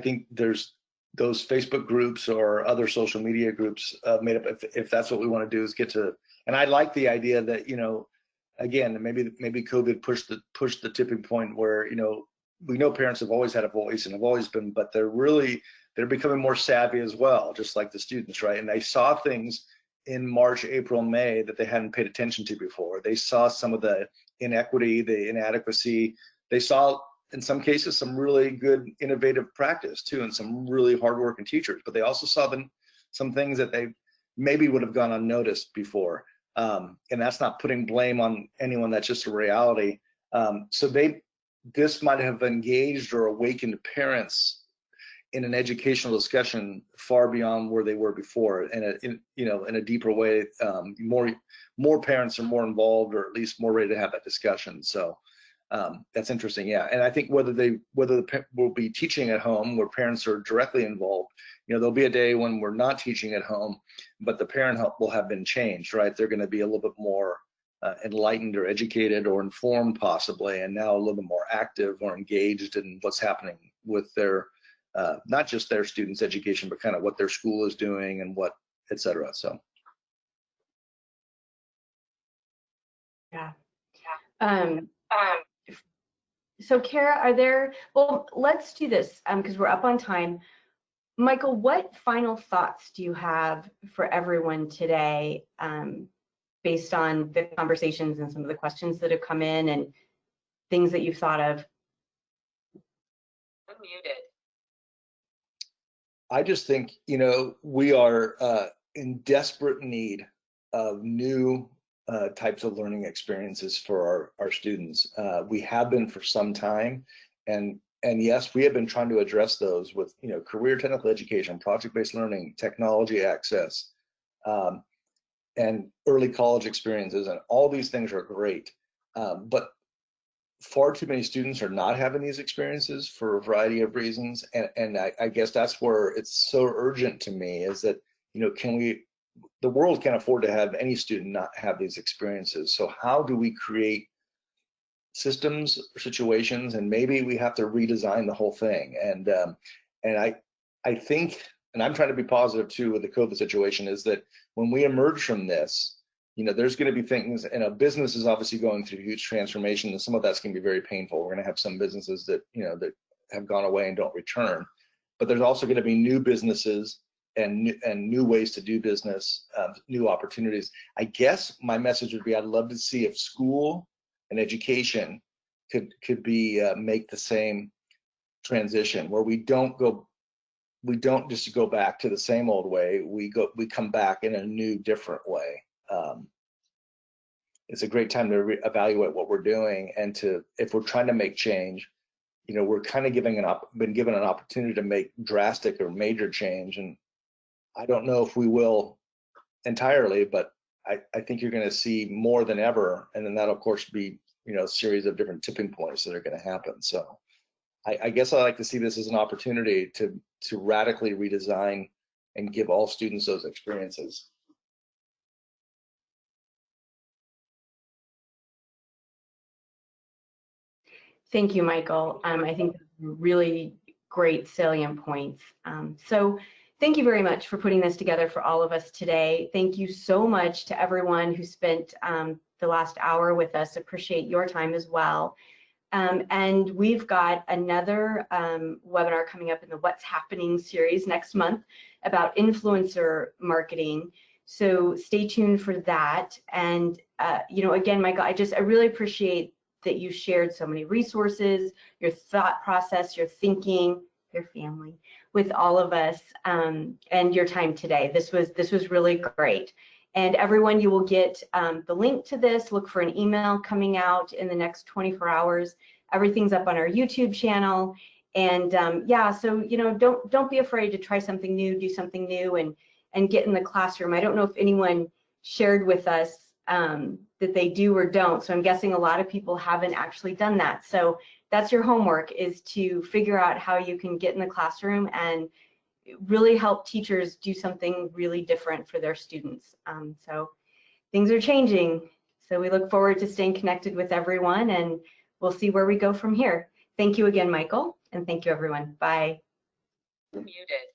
think there's those Facebook groups or other social media groups made up, if that's what we want to do, is get to. And I like the idea that again, maybe COVID pushed the tipping point where, we know parents have always had a voice and have always been, but they're becoming more savvy as well, just like the students, right? And they saw things in March, April, May that they hadn't paid attention to before. They saw some of the inequity, the inadequacy. They saw, in some cases, some really good innovative practice too, and some really hardworking teachers. But they also saw some things that they maybe would have gone unnoticed before. And that's not putting blame on anyone. That's just a reality. So this might have engaged or awakened parents in an educational discussion far beyond where they were before, and in a deeper way. More parents are more involved, or at least more ready to have that discussion. So that's interesting, yeah. And I think whether we'll be teaching at home where parents are directly involved, there'll be a day when we're not teaching at home, but the parent will have been changed, right? They're going to be a little bit more enlightened or educated or informed possibly, and now a little bit more active or engaged in what's happening with their not just their students' education, but kind of what their school is doing and what, et cetera. So yeah. So Kara, well, let's do this because we're up on time. Michael, what final thoughts do you have for everyone today, based on the conversations and some of the questions that have come in and things that you've thought of? Unmuted. I just think, we are in desperate need of new types of learning experiences for our students. We have been for some time, and yes, we have been trying to address those with, career technical education, project-based learning, technology access, and early college experiences, and all these things are great. But far too many students are not having these experiences for a variety of reasons, and I guess that's where it's so urgent to me, is that the world can't afford to have any student not have these experiences. So how do we create systems or situations, and maybe we have to redesign the whole thing. And I think, and I'm trying to be positive too with the COVID situation, is that when we emerge from this, there's going to be things, and a business is obviously going through huge transformation, and some of that's going to be very painful. We're going to have some businesses that, that have gone away and don't return, but there's also going to be new businesses and new ways to do business, new opportunities. I guess my message would be, I'd love to see if school and education could be make the same transition, where we don't just go back to the same old way. We come back in a new, different way. It's a great time to evaluate what we're doing, and if we're trying to make change, we're kind of been given an opportunity to make drastic or major change, and I don't know if we will entirely, but I think you're going to see more than ever, and then that'll of course be a series of different tipping points that are going to happen. So I guess I like to see this as an opportunity to radically redesign and give all students those experiences. Thank you, Michael. I think really great salient points. So thank you very much for putting this together for all of us today. Thank you so much to everyone who spent the last hour with us. Appreciate your time as well. And we've got another webinar coming up in the What's Happening series next month about influencer marketing. So stay tuned for that. And again, Michael, I really appreciate that you shared so many resources, your thought process, your thinking, your family with all of us, and your time today. This was really great. And everyone, you will get the link to this. Look for an email coming out in the next 24 hours. Everything's up on our YouTube channel. And yeah, so don't be afraid to try something new, do something new, and get in the classroom. I don't know if anyone shared with us that they do or don't. So I'm guessing a lot of people haven't actually done that. So that's your homework, is to figure out how you can get in the classroom and really help teachers do something really different for their students. So things are changing. So we look forward to staying connected with everyone, and we'll see where we go from here. Thank you again, Michael, and thank you, everyone. Bye. Muted.